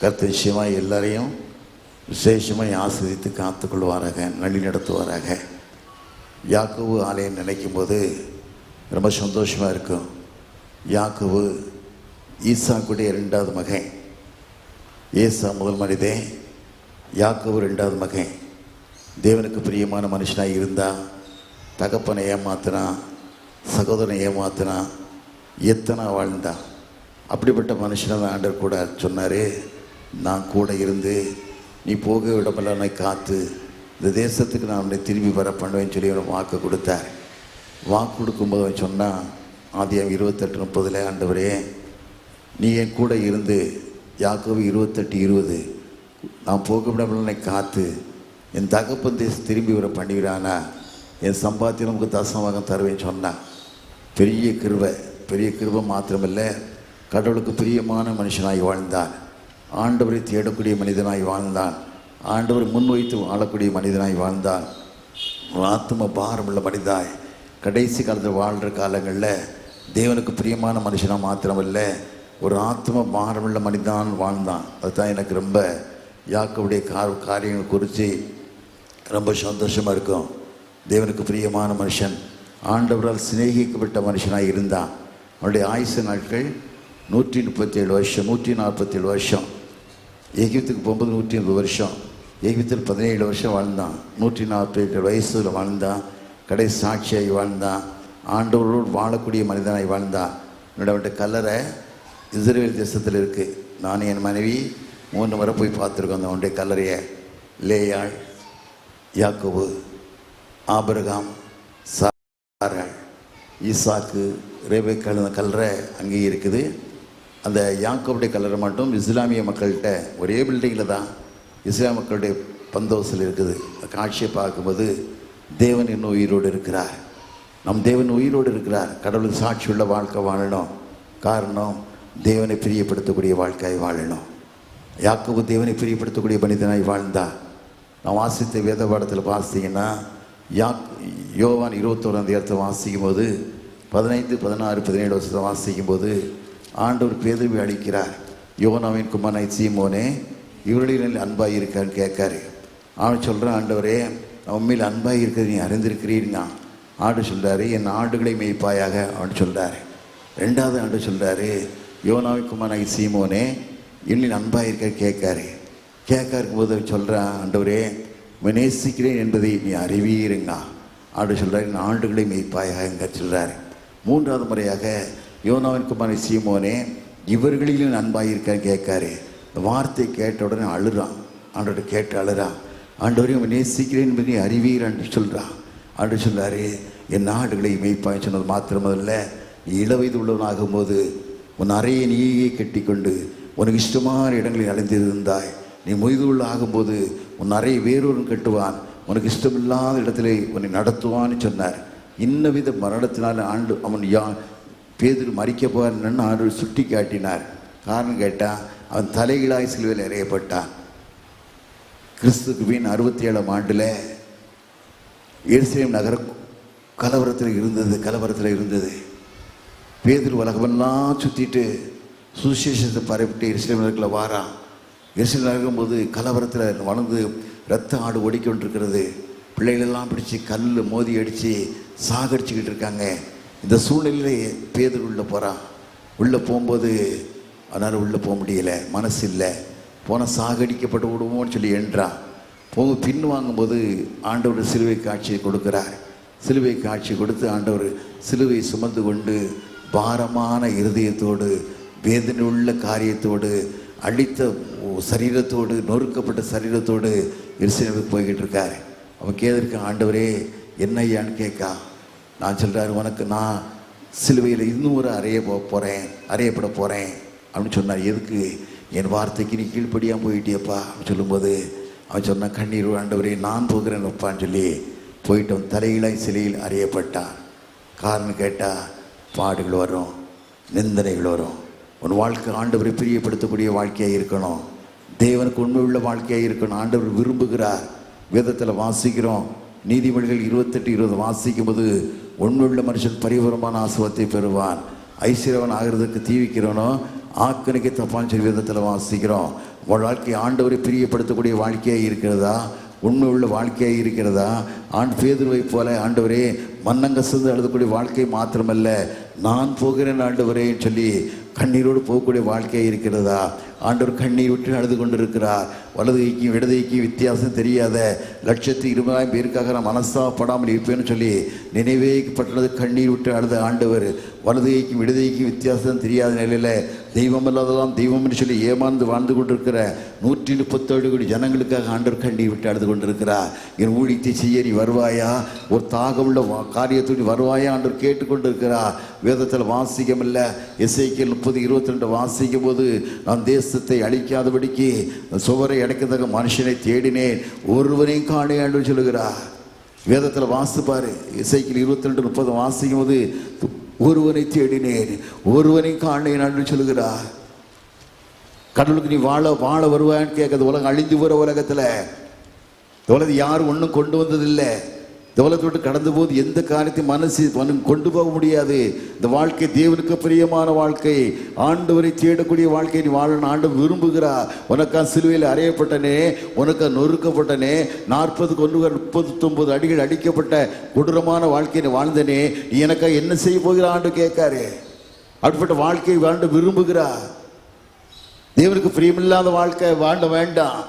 கர்த்தர் நிச்சயமாக எல்லாரையும் விசேஷமாக ஆசிரியத்து காத்துக்கொள்வாராக, வழி நடத்துவாராக. யாக்கோபு ஆலயம் நினைக்கும் போது ரொம்ப சந்தோஷமாக இருக்கும். யாக்கோபு ஈசாக்குடைய 2வது மகன். ஏசா முதல் மனிதன், யாக்கோபு 2வது மகன். தேவனுக்கு பிரியமான மனுஷனாக இருந்தால் தகப்பனை ஏமாத்தினா, சகோதரனை ஏமாத்தினா, எத்தனை வாழ்ந்தான். அப்படிப்பட்ட மனுஷனை ஆண்டவர் கூட சொன்னார், நான் கூட இருந்து நீ போக விடமெல்லாம் காத்து இந்த தேசத்துக்கு நான் அவனை திரும்பி வர பண்ணுவேன்னு சொல்லி அவனை வாக்கு கொடுத்தார். வாக்கு கொடுக்கும்போது அவன் சொன்னான், ஆதியாகமம் 28:30, ஆண்டவரே நீ என் கூட இருந்து, யாக்கோபு 28:20, நான் போக விடமெல்லாம் காத்து என் தகப்பன் தேசம் திரும்பி வர பண்ணிவிடானா என் சம்பாத்தியம் நமக்கு தசமாக தருவேன்னு சொன்னான். பெரிய கிருபை. பெரிய கிருபை மாத்திரமில்லை, கடவுளுக்கு பிரியமான மனுஷனாய் வாழ்ந்தான். ஆண்டவரை தேடக்கூடிய மனிதனாய் வாழ்ந்தான். ஆண்டவரை முன்வைத்து வாழக்கூடிய மனிதனாய் வாழ்ந்தான். ஆத்ம பாரமுள்ள மனிதாய் கடைசி காலத்தில் வாழ்கிற காலங்களில் தேவனுக்கு பிரியமான மனுஷனாக மாத்திரமில்லை, ஒரு ஆத்ம பாரமுள்ள மனிதான் வாழ்ந்தான். அதுதான் எனக்கு ரொம்ப யாக்கோபுடைய காரியங்கள் குறித்து ரொம்ப சந்தோஷமாக இருக்கும். தேவனுக்கு பிரியமான மனுஷன், ஆண்டவரால் சிநேகிக்கப்பட்ட மனுஷனாக இருந்தான். அவனுடைய ஆயுசு நாட்கள் 137 வருஷம், 147 வருஷம். எகிப்துக்கு போகும்போது 120 வருஷம். எகிப்தில் 17 வருஷம் வாழ்ந்தான். 147 வயசில் வாழ்ந்தான். கடைசி சாட்சியாகி வாழ்ந்தான். ஆண்டவரோடு வாழக்கூடிய மனிதனாய் வாழ்ந்தான். என்னோட கல்லறை இஸ்ரேல் தேசத்தில் இருக்குது. நான் என் மனைவி 3 முறை போய் பார்த்துருக்கோம் அந்த அவனுடைய கல்லறையை. லேயாள், யாக்கோபு, ஆபிரகாம், சாராள், ஈசாக்கு, ரேபேக்காள், அந்த கல்லறை அங்கேயே இருக்குது. அந்த யாக்கோபுடைய கல்லறை மட்டும் இஸ்லாமிய மக்கள்கிட்ட ஒரே பில்டிங்கில் தான் இஸ்லாம் மக்களுடைய பந்தோசில் இருக்குது. காட்சியை பார்க்கும்போது தேவன் இன்னும் உயிரோடு இருக்கிறார். நம் தேவன் உயிரோடு இருக்கிறார். கடவுளுக்கு சாட்சியுள்ள வாழ்க்கை வாழணும். காரணம், தேவனை பிரியப்படுத்தக்கூடிய வாழ்க்கையை வாழணும். யாக்கோபு தேவனை பிரியப்படுத்தக்கூடிய மனிதனாய் வாழ்ந்தார். நான் வாசித்த வேத பாடத்தில் வாசித்தீங்கன்னா யோவான் 21 வாசிக்கும் போது 15, 16, 17 வருஷத்தை வாசிக்கும் போது ஆண்டவர் பேதுருவை அளிக்கிறார். யோனாவின் குமாரனாய் சீமோனே, இவர்களில் அன்பாக இருக்கான்னு கேட்காரு. அவன் சொல்கிறான், ஆண்டவரே உண்மையில் அன்பாக இருக்கிறது நீ அறிந்திருக்கிறீங்க. ஆண்டு சொல்கிறாரு, என் ஆடுகளை மேய்ப்பாயாக அவன் சொல்கிறாரு. ரெண்டாவது ஆண்டு சொல்கிறாரு, யோனாவின் குமாரனாய் சீமோனே, என்னில் அன்பாக இருக்க கேட்காருக்கும் போது சொல்கிறான், ஆண்டவரே நேசிக்கிறேன் என்பதை நீ அறிவீருங்க. ஆண்டு சொல்கிறார், என் ஆண்டுகளை மேய்ப்பாயாக எங்க சொல்கிறாரு. மூன்றாவது முறையாக யோனாவின் குமாரனாய் சீமோனே, இவர்களிலும் அன்பாக இருக்கான்னு கேட்காரு. இந்த வார்த்தை கேட்ட உடனே அழுறான். ஆண்டோட கேட்டு அழுறான். ஆண்டவரையும் நேசிக்கிறேன் என்பதை அறிவீரான்னு சொல்கிறான். ஆண்டு சொல்கிறாரு, என் ஆடுகளை மேய்ப்பான்னு சொன்னது மாத்திரமல்ல, இளவயது உள்ளவனாகும்போது உன் அறையை நீயே கட்டி கொண்டு உனக்கு இஷ்டமான இடங்களில் அலைந்திருந்தாய். நீ முதிர்வுள்ள ஆகும்போது உன் அறையை வேறொரு கட்டுவான், உனக்கு இஷ்டமில்லாத இடத்துல உன்னை நடத்துவான்னு சொன்னார். இன்னவித மரணத்தினால் ஆண்டு அவன் பேதுரு மறிக்க போவான்னு ஆண்டு சுட்டி காட்டினார். காரணம் கேட்டால் அவன் தலைகளாய் சிலுவையில் அறையப்பட்டான். கிறிஸ்துக்கு பின் 67ஆம் ஆண்டில் எருசலேம் நகர கலவரத்தில் இருந்தது. பேதுரு உலகமெல்லாம் சுற்றிட்டு சுவிசேஷத்தை பரப்பிட்டு எருசலேம் நகரில் வாரான். எருசலேம் நகரும்போது கலவரத்தில் வளர்ந்து ரத்த ஆடு ஓடிக்கொண்டிருக்கிறது. பிள்ளைகளெல்லாம் பிடிச்சி கல் மோதி அடித்து சாகடிச்சுக்கிட்டு இருக்காங்க. இந்த சூழ்நிலையிலே பேதுரு உள்ளே போகிறான். உள்ளே போகும்போது அதனால் உள்ளே போக முடியலை, மனசு இல்லை. போனால் சாகடிக்கப்பட்டு விடுவோன்னு சொல்லி என்றான். பின் வாங்கும்போது ஆண்டவர் சிலுவை காட்சியை கொடுக்கிறார். சிலுவை காட்சி கொடுத்து ஆண்டவர் சிலுவை சுமந்து கொண்டு பாரமான இருதயத்தோடு, வேதனை உள்ள காரியத்தோடு, அழித்த சரீரத்தோடு, நொறுக்கப்பட்ட சரீரத்தோடு எருசலேமுக்கு போய்கிட்டு இருக்கார். அவன் கேதற்கு, ஆண்டவரே என்ன ஐயான்னு கேட்கா. நான் சொல்கிறாரு, உனக்கு நான் சிலுவையில் இன்னும் ஒரு அறையப்பட போகிறேன் அப்படின்னு சொன்னார். எதுக்கு? என் வார்த்தைக்கு நீ கீழ்ப்படியாக போயிட்டியப்பா அப்படின்னு சொல்லும்போது அவன் சொன்னான், கண்ணீர் ஆண்டவரே நான் போகிறேன் அப்பான்னு சொல்லி போயிட்டோம். தலையிலாய் சிலையில் அறையப்பட்டான். காரணம் கேட்டால் பாடுகள் வரும், நிந்தனைகள் வரும். உன் வாழ்க்கை ஆண்டவரை பிரியப்படுத்தக்கூடிய வாழ்க்கையாக இருக்கணும். தேவனுக்கு உண்மை உள்ள வாழ்க்கையாக இருக்கணும். ஆண்டவர் விரும்புகிறார். வேதத்தில் வாசிக்கிறோம், நீதிமொழிகள் 28:20 வாசிக்கும் போது, உண்மையுள்ள மனுஷன் பரிபூரணமான ஆசீர்வாதத்தை பெறுவான், ஐஸ்வர்யவன் ஆகிறதுக்கு தீவிக்கிறவனோ ஆக்கணிக்கு தப்பான்னு சொல்லி வேதத்தில் வாசிக்கிறோம். உங்கள் வாழ்க்கை ஆண்டவரை பிரியப்படுத்தக்கூடிய வாழ்க்கையாக இருக்கிறதா? உண்மை உள்ள வாழ்க்கையாக இருக்கிறதா? பேதுருவை போல ஆண்டவரே மன்னங்கசந்து எழுதக்கூடிய வாழ்க்கை மாத்திரமல்ல, நான் போகிறேன் ஆண்டவரேன்னு சொல்லி கண்ணீரோடு போகக்கூடிய வாழ்க்கையாக இருக்கிறதா? ஆண்டவர் கண்ணீர் விட்டு அழுது கொண்டிருக்கிறார். வலதுகைக்கும் இடதுகைக்கும் வித்தியாசம் தெரியாத 120,000 பேருக்காக நான் மனஸ்தாபப்படாமல் இருப்பேன்னு சொல்லி நினைவேக்கப்பட்டது கண்ணீர் விட்டு அழுத ஆண்டவர் வலதுகைக்கும் இடதுகைக்கும் வித்தியாசம் தெரியாத நிலையில் தெய்வம் இல்லாததான் தெய்வம்னு சொல்லி ஏமாந்து வாழ்ந்து கொண்டிருக்கிற 137 கோடி ஜனங்களுக்காக ஆண்டவர் கண்ணீர் விட்டு அழுது கொண்டிருக்கிறார். என் ஊழியத்தை செய்ய நீ வருவாயா? ஒரு தாகமுள்ள காரியத்தோடு வருவாயா? ஆண்டவர் கேட்டுக்கொண்டிருக்கிறார். வேதத்தில் வாசிக்கமில்லை. எசேக்கியேல் 30:22 வாசிக்கும் போது, நான் தேசத்தை அழிக்காதபடிக்கு சுவரை அடைக்கத்தக்க மனுஷனை தேடினேன், ஒருவனையும் காணே என்று சொல்லுகிறார். வேதத்தில் வாசிப்பாரு. எசேக்கியேல் 22:30 வாசிக்கும் போது, ஒருவனை தேடினேன், ஒருவனையும் காணேன் என்று சொல்லுகிறார். கடவுளுக்கு நீ வாழ வருவான்னு கேட்கறது. உலகம் அழிஞ்சு போகிற உலகத்தில் உலகத்தை யாரும் ஒன்றும் கொண்டு வந்ததில்லை. இந்த உலகத்தோடு கடந்து போது எந்த காரியத்தையும் கொண்டு போக முடியாது. இந்த வாழ்க்கை தேவனுக்கு பிரியமான வாழ்க்கை, ஆண்டவரை தேடக்கூடிய வாழ்க்கை நீ வாழணும். ஆண்டவர் விரும்புகிறார். உனக்கா சிலுவையில் அறையப்பட்டனே, உனக்கா நொறுக்கப்பட்டனே, 39 அடிகள் அடிக்கப்பட்ட கொடூரமான வாழ்க்கையை வாழ்ந்தனே, நீ எனக்கா என்ன செய்ய போகிற ஆண்டு கேட்காரு. அப்படிப்பட்ட வாழ்க்கையை வாழ்ந்து விரும்புகிறார். தேவனுக்கு பிரியமில்லாத வாழ்க்கை வாழ வேண்டாம்.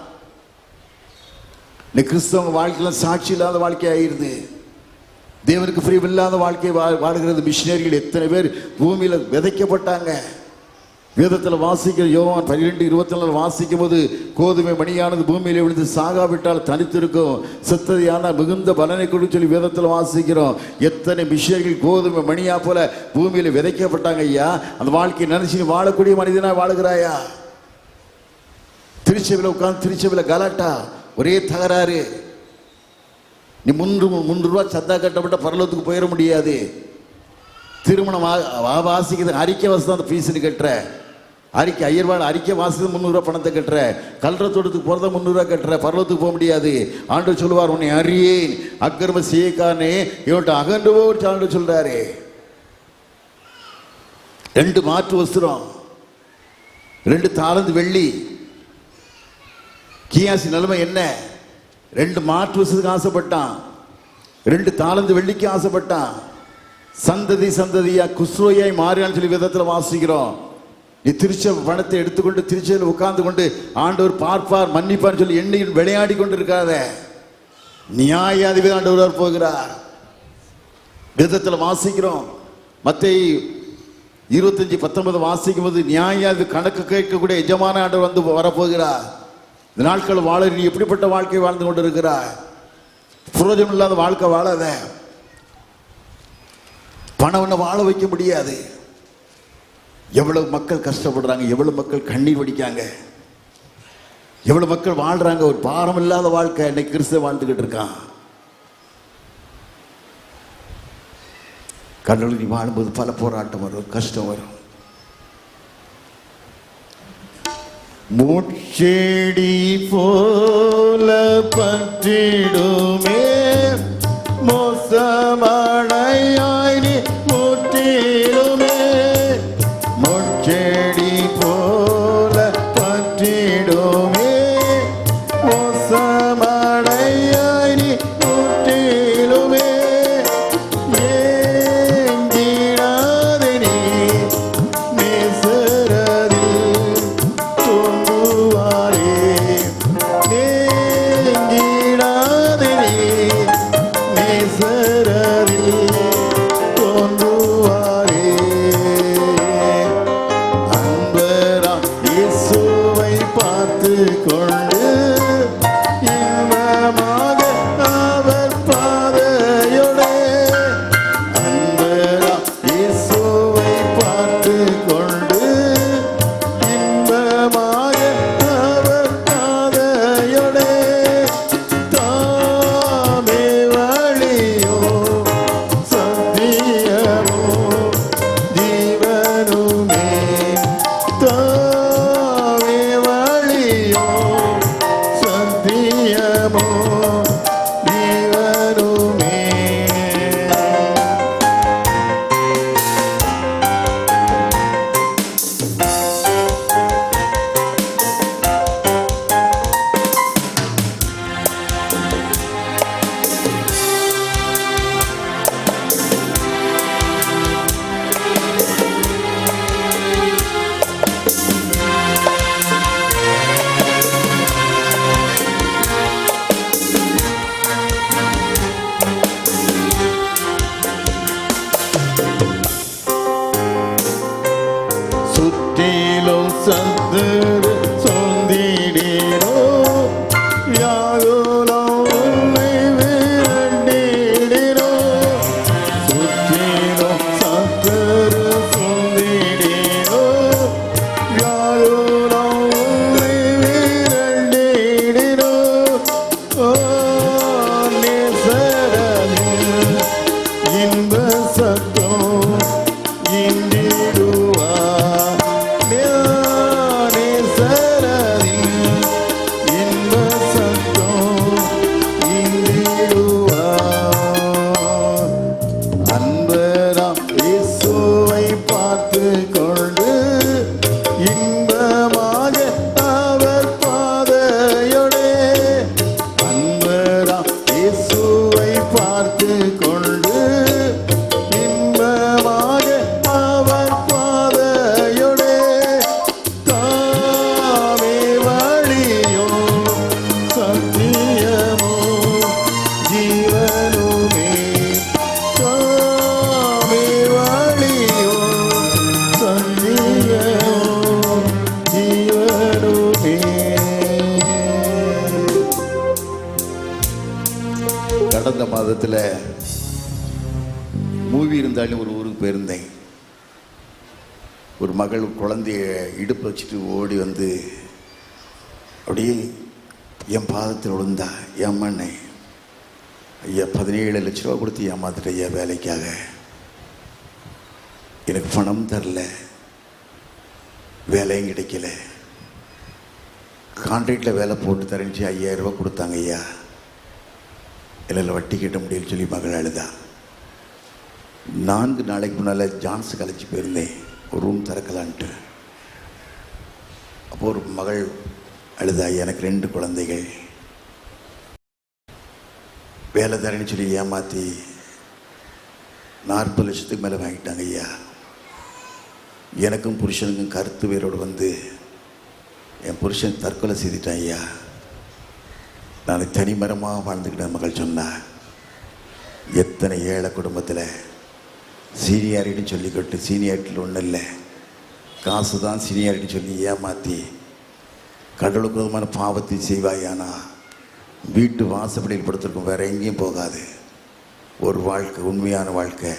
இந்த கிறிஸ்தவ வாழ்க்கையில சாட்சி இல்லாத வாழ்க்கை ஆயிருது. தேவனுக்கு பிரியமில்லாத வாழ்க்கை வாழ்கிறது. மிஷினரிகள் எத்தனை பேர் பூமியில விதைக்கப்பட்டாங்க. வேதத்தில் வாசிக்கிற யோவான் 12:24 வாசிக்கும் போது, கோதுமை மணியானது பூமியில விழுந்து சாகாவிட்டால் தனித்திருக்கும், செத்ததையான மிகுந்த பலனை கொடுத்து சொல்லி வேதத்தில் வாசிக்கிறோம். எத்தனை மிஷினரிகள் கோதுமை மணியா போல பூமியில விதைக்கப்பட்டாங்க. ஐயா, அந்த வாழ்க்கையை நினைச்சு வாழக்கூடிய மனிதனா வாழுகிறாயா? திருச்சபையில் உட்கார்ந்து திருச்சபையில் கலாட்டா, ஒரே தகராறு. நீ 300 ரூபா சந்தா கட்டப்பட்ட பரலோகத்துக்கு போயிட முடியாது. திருமணம் வாசிக்கிறது அறிக்கை வசதி அந்த ஃபீஸ்னு கட்டுற. அறிக்கை ஐயர்வாள் அறிக்கை வாசது 300 பணத்தை கட்டுற, கல்றத்தோட்டத்துக்கு போகிறத 300 கட்டுற, பரலத்துக்கு போக முடியாது. ஆண்டவர் சொல்லுவார், உன்னை அறியேன் அக்கிரம செய்யக்காரனே, இவன்ட்டு அகன்றுவோர் ஆண்டவர் சொல்றாரு. 2 மாற்று வஸ்திரம், 2 தாலந்து வெள்ளி. கியாசி நிலைமை என்ன? 2 மாற்று வஸ்திரத்துக்கு ஆசைப்பட்டான், 2 தாலந்து வெள்ளிக்கு ஆசைப்பட்டான். சந்ததி சந்ததியா குஸ்ரோயாய் மாறியான்னு சொல்லி விதத்தில் வாசிக்கிறோம். நீ திருச்ச பணத்தை எடுத்துக்கொண்டு திருச்சியில் உட்கார்ந்து கொண்டு ஆண்டவர் பார்ப்பார் மன்னிப்பார் சொல்லி எண்ணியில் விளையாடி கொண்டு இருக்காத. நியாயாதிபதி ஆண்டவர் போகிறார். வேதத்தில் வாசிக்கிறோம். மத்தேயு 25:19 வாசிக்கும் போது நியாயாதிபதி கணக்கு கேட்கக்கூடிய எஜமான ஆண்டவர் வந்து வரப்போகிறார். இந்த நாட்கள் வாழ நீ எப்படிப்பட்ட வாழ்க்கை வாழ்ந்து கொண்டு இருக்கிறார்? புரோஜனம் இல்லாத வாழ்க்கை வாழாத. பணம் ஒன்று வாழ வைக்க முடியாது. எவ்வளவு மக்கள் கஷ்டப்படுறாங்க, எவ்வளவு மக்கள் கண்ணீர் வடிக்காங்க, எவ்வளவு மக்கள் வாழ்றாங்க. ஒரு பாரம் இல்லாத வாழ்க்கை இன்னைக்கு கிறிஸ்தவ வாழ்ந்துகிட்டு இருக்கான். கடவுள் நீ வாழும்போது பல போராட்டம் வரும், கஷ்டம் வரும். முச்செடி போல பற்றிடுமே மோசமடையாய் நீ முற்றிடுமே. முச்செடி போல பற்றிடுமே மோசமடையாய் நீ முற்றிடுமே. ஏங்கிடாதே நீ நேசரதில் தோன்றுவாரே. ஏங்கிடாதே நீ நேசரதில் தோன்றுவாரே. அன்பராம் இயேசுவை பார்த்து கொண்டு இன்பமாக அவர் பாதையோடே. அன்பராம் இயேசுவை பார்த்து கொண்டு இன்பமாக அவர் பாதையோடே. தாமே வழியோ சத்தியமோ ஜீவனுமே. தாமே வழியோ சத்தியமோ ஜீவனுமே. சுற்றிலும் சத்துரு சொந்திடோ யாகுலோ உன்னை விரண்டிடோ. சுற்றிலும் சத்துரு சொந்திடோ யாகுலோ உன்னை விரண்டிடோ. ஓ நேசரதில் இன்ப சத்தம் இந்திடுவா. அன்பராம் இயேசுவை பார்த்து கொண்டு இன்பமாக அவர் பாதையோடே. அன்பராம் இயேசுவை பார்த்து கொண்டு இன்பமாக அவர் பாதையோடே. தாமே வழியோ சத்தியமோ ஜீவனுமே. தாமே வழியோ சத்தியமோ ஜீவனுமே. கடந்த மாதத்தில் மூவி இருந்தாலும் ஒரு ஊருக்கு போயிருந்தேன். ஒரு மகள் குழந்தைய இடுப்பு வச்சுட்டு ஓடி வந்து அப்படியே என் பாதத்தில் விழுந்தா. ஏமாண்ணே ஐயா 17 லட்ச ரூபா கொடுத்து ஏமாத்துட்ட ஐயா வேலைக்காக. எனக்கு பணம் தரல, வேலையும் கிடைக்கல. கான்ட்ராக்டில் வேலை போட்டு தரேன்னு 5000 ரூபா கொடுத்தாங்க ஐயா. இல்லை வட்டி கட்ட முடியலன்னு சொல்லி மகள் அழுதா. 4 நாளைக்கு முன்னால் ஜான்ஸ் காலேஜ் போயிருந்தேன் ஒரு ரூம் திறக்கலான்ட்டு. அப்போ ஒரு மகள் அழுதா, எனக்கு 2 குழந்தைகள், வேலை தரேன்னு சொல்லி ஏமாற்றி 40 லட்சத்துக்கு மேலே வாங்கிட்டாங்க ஐயா. எனக்கும் புருஷனுக்கும் கருத்து வேரோடு வந்து என் புருஷன் தற்கொலை செய்துட்டான் ஐயா. நான் தனிமரமாக வாழ்ந்துக்கிட்டேன். மகள் சொன்னா, எத்தனை ஏழை குடும்பத்தில் சீனியாரிட்டின்னு சொல்லிக்கிட்டு சீனியாரிட்டியில் ஒன்றும் இல்லை, காசு தான் சீனியாரிட்டின்னு சொல்லி ஏமாற்றி கடவுளுக்கு விதமான பாவத்தை செய்வாயானா வீட்டு வாசப்படியில் படுத்திருக்கும், வேற எங்கேயும் போகாது. ஒரு வாழ்க்கை, உண்மையான வாழ்க்கை.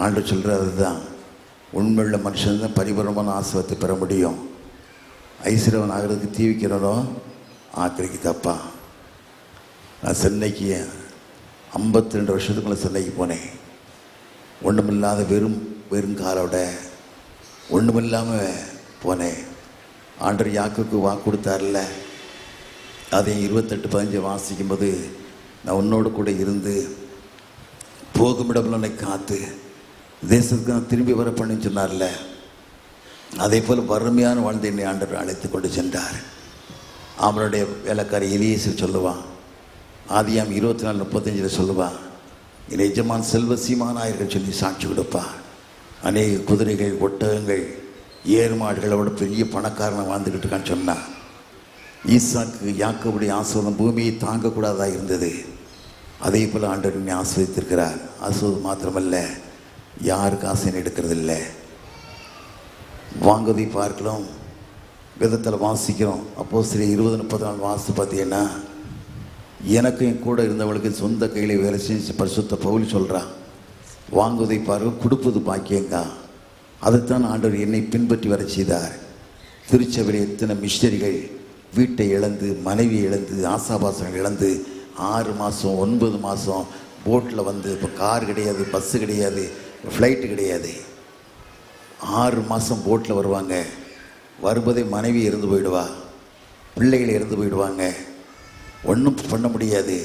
ஆண்டு சொல்கிறது தான், உண்மையுள்ள மனுஷன் தான் பரிபூர்ணமான ஆசீர்வாதத்தை பெற முடியும். ஐஸ்வரவன் ஆகிறதுக்கு தீவிக்கிறனோ ஆக்கிரிக்கு தப்பா. நான் சென்னைக்கு 52 வருஷத்துக்குள்ளே சென்னைக்கு போனேன். ஒன்றுமில்லாத வெறும் காரோட ஒன்றுமில்லாமல் போனேன். ஆண்டவர் யாக்கோபுக்கு வாக்கு கொடுத்தார்ல, அதை 28:15 வாசிக்கும்போது, நான் உன்னோடு கூட இருந்து போகும் இடம்ல உன்னை காத்து தேசத்துக்கு நான் திரும்பி வர பண்ணி சொன்னார்ல, அதே போல் வறுமையான வாழ்ந்து என்னை ஆண்டவர் அழைத்து கொண்டு சென்றார். அவனுடைய வேலைக்காரி எலியேசர் சொல்லுவான், ஆதியாம் 24:35 சொல்லுவான், என் எஜமான் செல்வ சீமானாயர்கள் சொல்லி சாட்சி கொடுப்பான். அநேக குதிரைகள், ஒட்டகங்கள், ஏறு மாடுகளோட பெரிய பணக்காரனை வாழ்ந்துக்கிட்டு இருக்கான்னு சொன்னான். ஈசாக்கு யாக்கோபுடைய ஆசீர்வாதம் பூமியை தாங்கக்கூடாதா இருந்தது. அதே போல் ஆண்டவர் என்னை ஆசீர்வதித்திருக்கிறார். ஆசீர்வாதம் மாத்திரமல்ல, யாருக்கு ஆசைன்னு எடுக்கிறதில்லை. வாங்குவதை பார்க்கலாம், விதத்தில் வாசிக்கிறோம். அப்போஸ்தலர் 20:34 வாசித்து பார்த்தீங்கன்னா, எனக்கும் என் கூட இருந்தவளுக்கு சொந்த கையில் வேலை செஞ்சு பரிசுத்த பவுல் சொல்கிறான், வாங்குவதை பார்க்க கொடுப்பது பாக்கியங்க. அதைத்தான் ஆண்டவர் என்னை பின்பற்றி வர செய்தார். திருச்சபையில் எத்தனை மிஷனரிகள் வீட்டை இழந்து, மனைவி இழந்து, ஆசாபாசங்கள் இழந்து 6 மாதம் 9 மாதம் போட்டில் வந்து, இப்போ கார் கிடையாது, பஸ்ஸு கிடையாது, ஃப்ளைட்டு கிடையாது, 6 மாதம் போட்டில் வருவாங்க. வரும்போதே மனைவி இறந்து போயிடுவா, பிள்ளைகள் இறந்து போயிடுவாங்க, ஒன்றும் பண்ண முடியாது.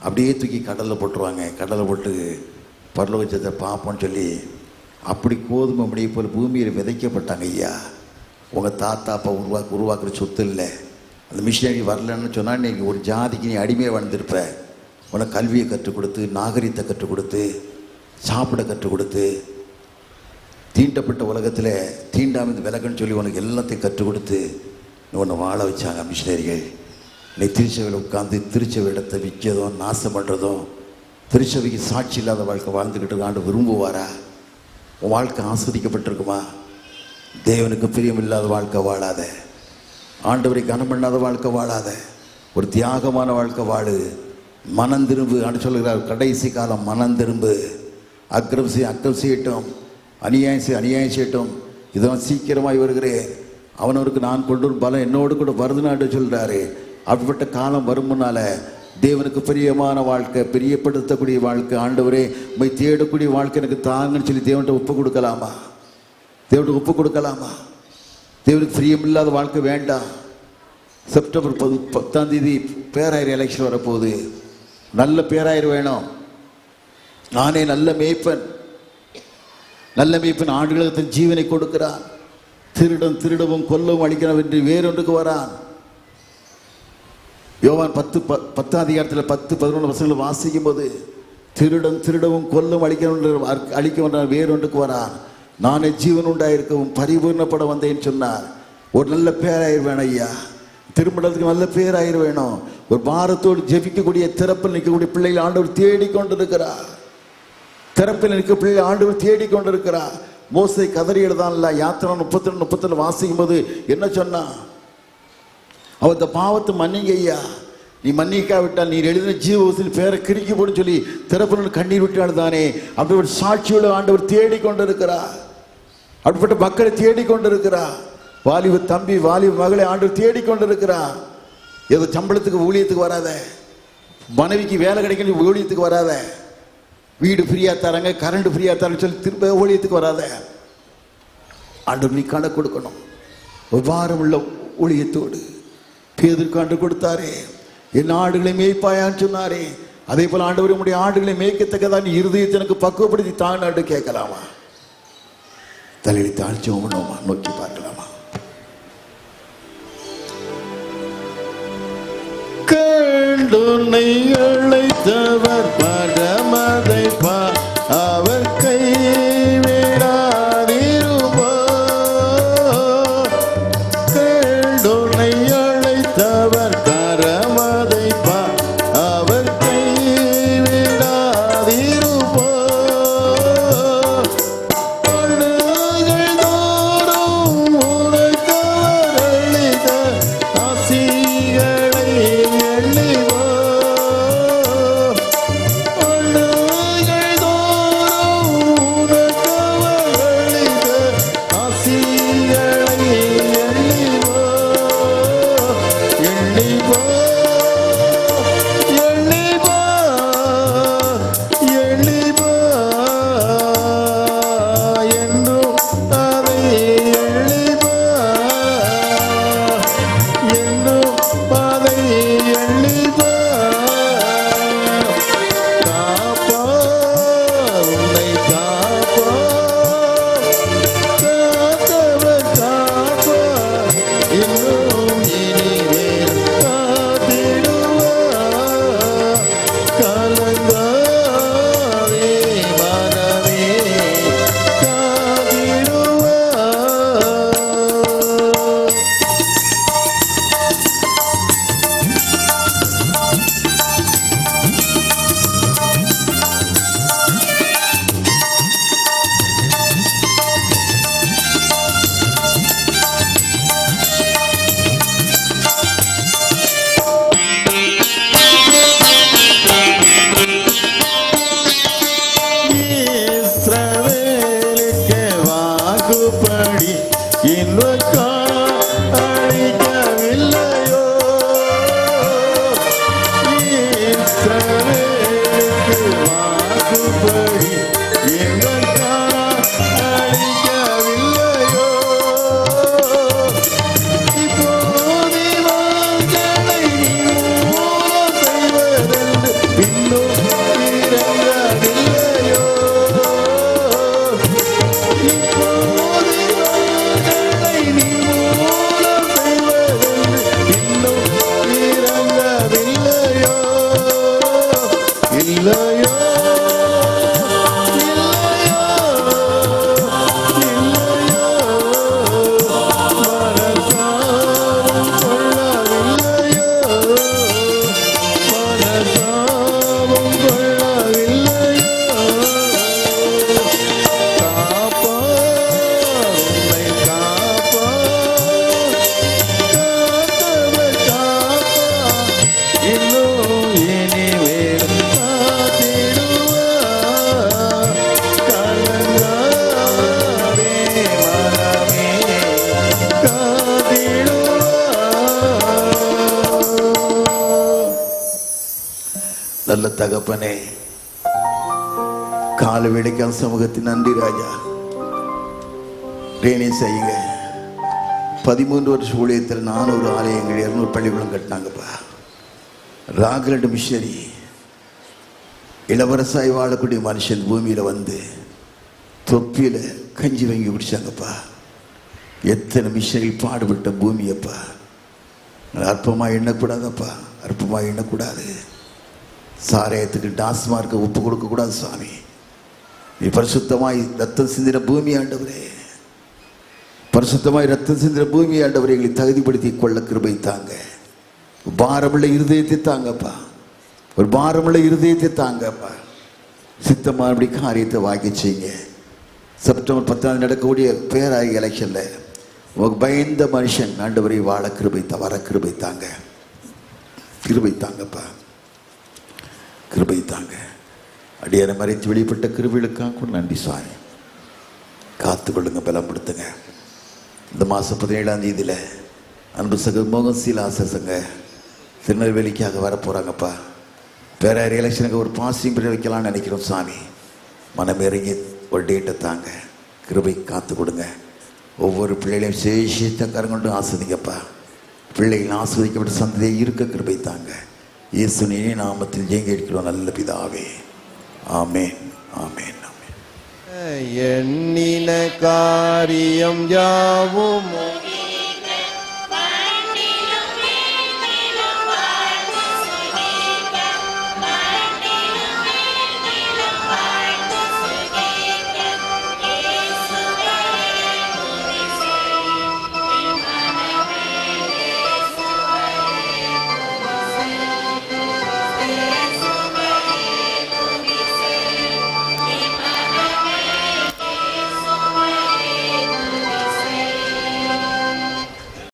அப்படியே தூக்கி கடலில் போட்டுருவாங்க. கடலில் போட்டு பரலோகத்தை பார்ப்போன்னு சொல்லி அப்படி கோதுமை முடிய போல் பூமியில் விதைக்கப்பட்டாங்க ஐயா. உங்கள் தாத்தா அப்பா உருவாக்குற சொத்து இல்லை. அந்த மிஷினரி வரலன்னு சொன்னால் நீங்கள் ஒரு ஜாதிக்கு நீ அடிமையாக வாழ்ந்திருப்ப. உனக்கு கல்வியை கற்றுக் கொடுத்து, நாகரிகத்தை கற்றுக் கொடுத்து, சாப்பிட கற்றுக் கொடுத்து, தீண்டப்பட்ட உலகத்தில் தீண்டாமல் விலகுன்னு சொல்லி உனக்கு எல்லாத்தையும் கற்றுக் கொடுத்து உன்னை வாழ வச்சாங்க மிஷினரிகள். நீ திருச்சபையில் உட்காந்து திருச்சபை இடத்தை விற்கிறதும் நாசம் பண்ணுறதும், திருச்சபைக்கு சாட்சி இல்லாத வாழ்க்கை வாழ்ந்துக்கிட்டு ஆண்டு விரும்புவாரா? உன் வாழ்க்கை ஆஸ்வதிக்கப்பட்டிருக்குமா? தேவனுக்கு பிரியமில்லாத வாழ்க்கை வாழாத, ஆண்டவரை கனம் பண்ணாத வாழ்க்கை வாழாத, ஒரு தியாகமான வாழ்க்கை வாழு. மனம் திரும்பு ஆண்டு சொல்லுகிறார், கடைசி காலம் மனம் திரும்பு. அக்கிரம் செய்யட்டும், அநியாயம் செய்யட்டும், இதெல்லாம் சீக்கிரமாய் வருகிறேன், அவனவருக்கு நான் கொண்டு வரும் பலம் என்னோடு கூட வருதுன்னு சொல்கிறாரு. அப்படிப்பட்ட காலம் வரும் முன்னால தேவனுக்கு பிரியமான வாழ்க்கை, பிரியப்படுத்தக்கூடிய வாழ்க்கை, ஆண்டவரே உம்மை தேடக்கூடிய வாழ்க்கை எனக்கு தாங்கன்னு சொல்லி தேவன்கிட்ட ஒப்பு கொடுக்கலாமா? தேவனுக்கு ஒப்பு கொடுக்கலாமா? தேவனுக்கு பிரியமில்லாத வாழ்க்கை வேண்டாம். செப்டம்பர் 10 பேராயர் எலெக்ஷன் வரப்போகுது. நல்ல பேராயர் வேணும். நானே நல்ல மேய்ப்பன் ஆண்டுகளுக்கு தன் ஜீவனை கொடுக்கிறான். திருடவும் கொல்லவும் அழிக்கிறவன் என்று வேறொன்றுக்கு வரான். யோவான் 10 10-11 வசனங்கள் வாசிக்கும் போது, திருடவும் கொல்லும் அழிக்க வந்தான், வேறொன்றுக்கு வரான். நானே ஜீவன் உண்டாயிருக்கவும் பரிபூர்ணப்பட வந்தேன்னு சொன்னார். ஒரு நல்ல பேராயர் வேணும் ஐயா. திருமணத்துக்கு நல்ல பேராயர் வேணும். ஒரு பாரத்தோடு ஜெபிக்கக்கூடிய, திறப்பில் நிற்கக்கூடிய பிள்ளைகள் ஆண்டவர் தேடிக்கொண்டிருக்கிறார். திறப்பில் நிற்க பிள்ளைகள் ஆண்டவர் தேடிக்கொண்டிருக்கிறார். மோசே கதறி எழுதான்ல, யாத்திரா 32 வாசிக்கும் போது என்ன சொன்னா? அவர் இந்த பாவத்தை மன்னிங்க ஐயா, நீ மன்னிக்காவிட்டால் நீர் எழுதின ஜீவத்தில் பேரை கிறுக்கி போடு சொல்லி திறப்பில் கண்ணீர் விட்டால் தானே. அப்படி ஒரு சாட்சியோட ஆண்டவர் தேடிக்கொண்டிருக்கிறார். அப்படிப்பட்ட மக்களை தேடிக்கொண்டிருக்கிறார். வாலிப தம்பி, வாலிப மகளை ஆண்டவர் தேடிக்கொண்டிருக்கிறார். ஏதோ சம்பளத்துக்கு ஊழியத்துக்கு வராத, மனைவிக்கு வேலை கிடைக்கணும் ஊழியத்துக்கு வராத, வீடு ஃப்ரீயா தராங்க, கரண்ட் ஃப்ரீயா தராங்க சொல்லி திரும்ப ஊழியத்துக்கு வராத. ஆண்டவர் நீ கணக்கு கொடுக்கணும். ஒரு பாரமுள்ள ஊழியத்தோடு பேதுருக்கு ஆண்டு கொடுத்தாரே, என் ஆடுகளை மேய்ப்பாயான்னு சொன்னாரே, அதே போல ஆண்டவர் உம்முடைய ஆடுகளை மேய்க்கத்தக்கதான் இருதயத்தை எனக்கு பக்குவப்படுத்தி தாண்டு கேட்கலாமா? தலையை தாழ்ச்சி உணவுமா நோக்கி பார்க்கலாமா? கண்டுனை அழைத்தவர் பரமதை அவர் கைவிடாதிருப்போ. கண்டுனை அழைத்தவர் பரமதை அவர் கைவிடாதிருப்போ. அழுகள் தோறும் உனக்கவர் அளித்த ஆசிகளை எண்ணிவோ. அழுகள் தோறும் உனக்கவர் அளித்த ஆசிகளை எண்ணிவோ. எண்ணிவோ எண்ணிவோ எண்ணிவோ என்றும் அதை எண்ணிவோ என்றும் அதை எண்ணிவோ. காப்போ உன்னை காப்போ, காத்தவர் காப்போ, இன்னும் இனிமேல் காத்திடுவார். கலங்காதே மனமே, காத்திடுவார். இஸ்ரவேலுக்கு வாக்குப்படி இன்வக்கா அழிக்கவில்லையோ. இஸ்ரவேலுக்கு வாக்குப்படி இன்வக்கா அழிக்கவில்லையோ. இப்போது வாக்களை மூலம் செய்வதென்று இன்னும் இறங்கவில்லையோ. இப்போது வாக்களை மூலம் செய்வதென்று இன்னும் இறங்கவில்லையோ. இல்லையோ இல்லையோ இல்லையோ. மனசாவும் கொள்ளவில்லையோ, மனசாவும் கொள்ளவில்லையோ. காப்போ உன்னை காப்போ, காத்தவர் காப்போ, இன்னும் இனிமேல் காத்திடுவார். கலங்காதே மனமே, காத்திடுவார். நல்ல தகப்பனே, கால வேலைக்கான சமூகத்தின் நன்றி ராஜா. ரேணி செய்யுங்க. 13 வருஷ ஊழியத்தில் 400 ஆலயங்கள் 200 பள்ளிக்கூடம் கட்டினாங்கப்பா. ராகலண்ட் மிஷனரி இளவரசாய் வாழக்கூடிய மனுஷன் பூமியில் வந்து தொப்பியில் கஞ்சி வாங்கி குடிச்சாங்கப்பா. எத்தனை மிஷனரி பாடுபட்ட பூமியப்பா. அற்பமாக எண்ணக்கூடாதப்பா, அற்பமாக எண்ணக்கூடாது. சாராயத்துக்கு டாஸ்மார்க்கு ஒப்பு கொடுக்கக்கூடாது சுவாமி. நீ பரிசுத்தமாய் ரத்தம் சிந்தின பூமி ஆண்டவரே, பரிசுத்தமாய் ரத்தம் சிந்தின பூமி ஆண்டவரை எங்களை தகுதிப்படுத்தி கொள்ள கிருபை தாங்க. பாரமுள்ள இருதயத்தை தாங்கப்பா, ஒரு பாரமுள்ள இருதயத்தை தாங்கப்பா. சித்தமானபடி காரியத்தை வாங்கி செய்யுங்க. செப்டம்பர் 10 நடக்கக்கூடிய பேராய எலெக்ஷனில் உங்களுக்கு பயந்த மனுஷன் ஆண்டவரை வாழ கிருபை வர கிருபை தாங்க, கிருபை தாங்கப்பா, கிருபை தாங்க. அடியான மறைத்து வெளிப்பட்ட கிருபைகளுக்காக கூட நன்றி சாமி. காத்துக்கொள்ளுங்க, பலப்படுத்துங்க. இந்த மாதம் 17ஆம் தேதியில் அன்பு சக மோகன் சீலாசங்க திருநெல்வேலிக்காக வரப்போகிறாங்கப்பா. பேராயர் எலெக்ஷனுக்கு ஒரு பாசிங் பண்ணி வைக்கலாம்னு நினைக்கிறோம் சாமி. மனமிறங்கி ஒரு டேட்டை தாங்க, கிருபை காத்து கொடுங்க. ஒவ்வொரு பிள்ளைகளையும் சேஷித்த கரங்கொண்டு ஆஸ்வதிக்கப்பா. பிள்ளைகள் ஆஸ்வதிக்கப்பட்ட சந்ததியை இருக்க கிருபை தாங்க. இயேசுவின் இனிய நாமத்தில் ஜெயங்க இருக்கிறோம் நல்ல பிதாவே. ஆமேன் ஆமேன் ஆமேன். எண்ணின காரியம் யாவும்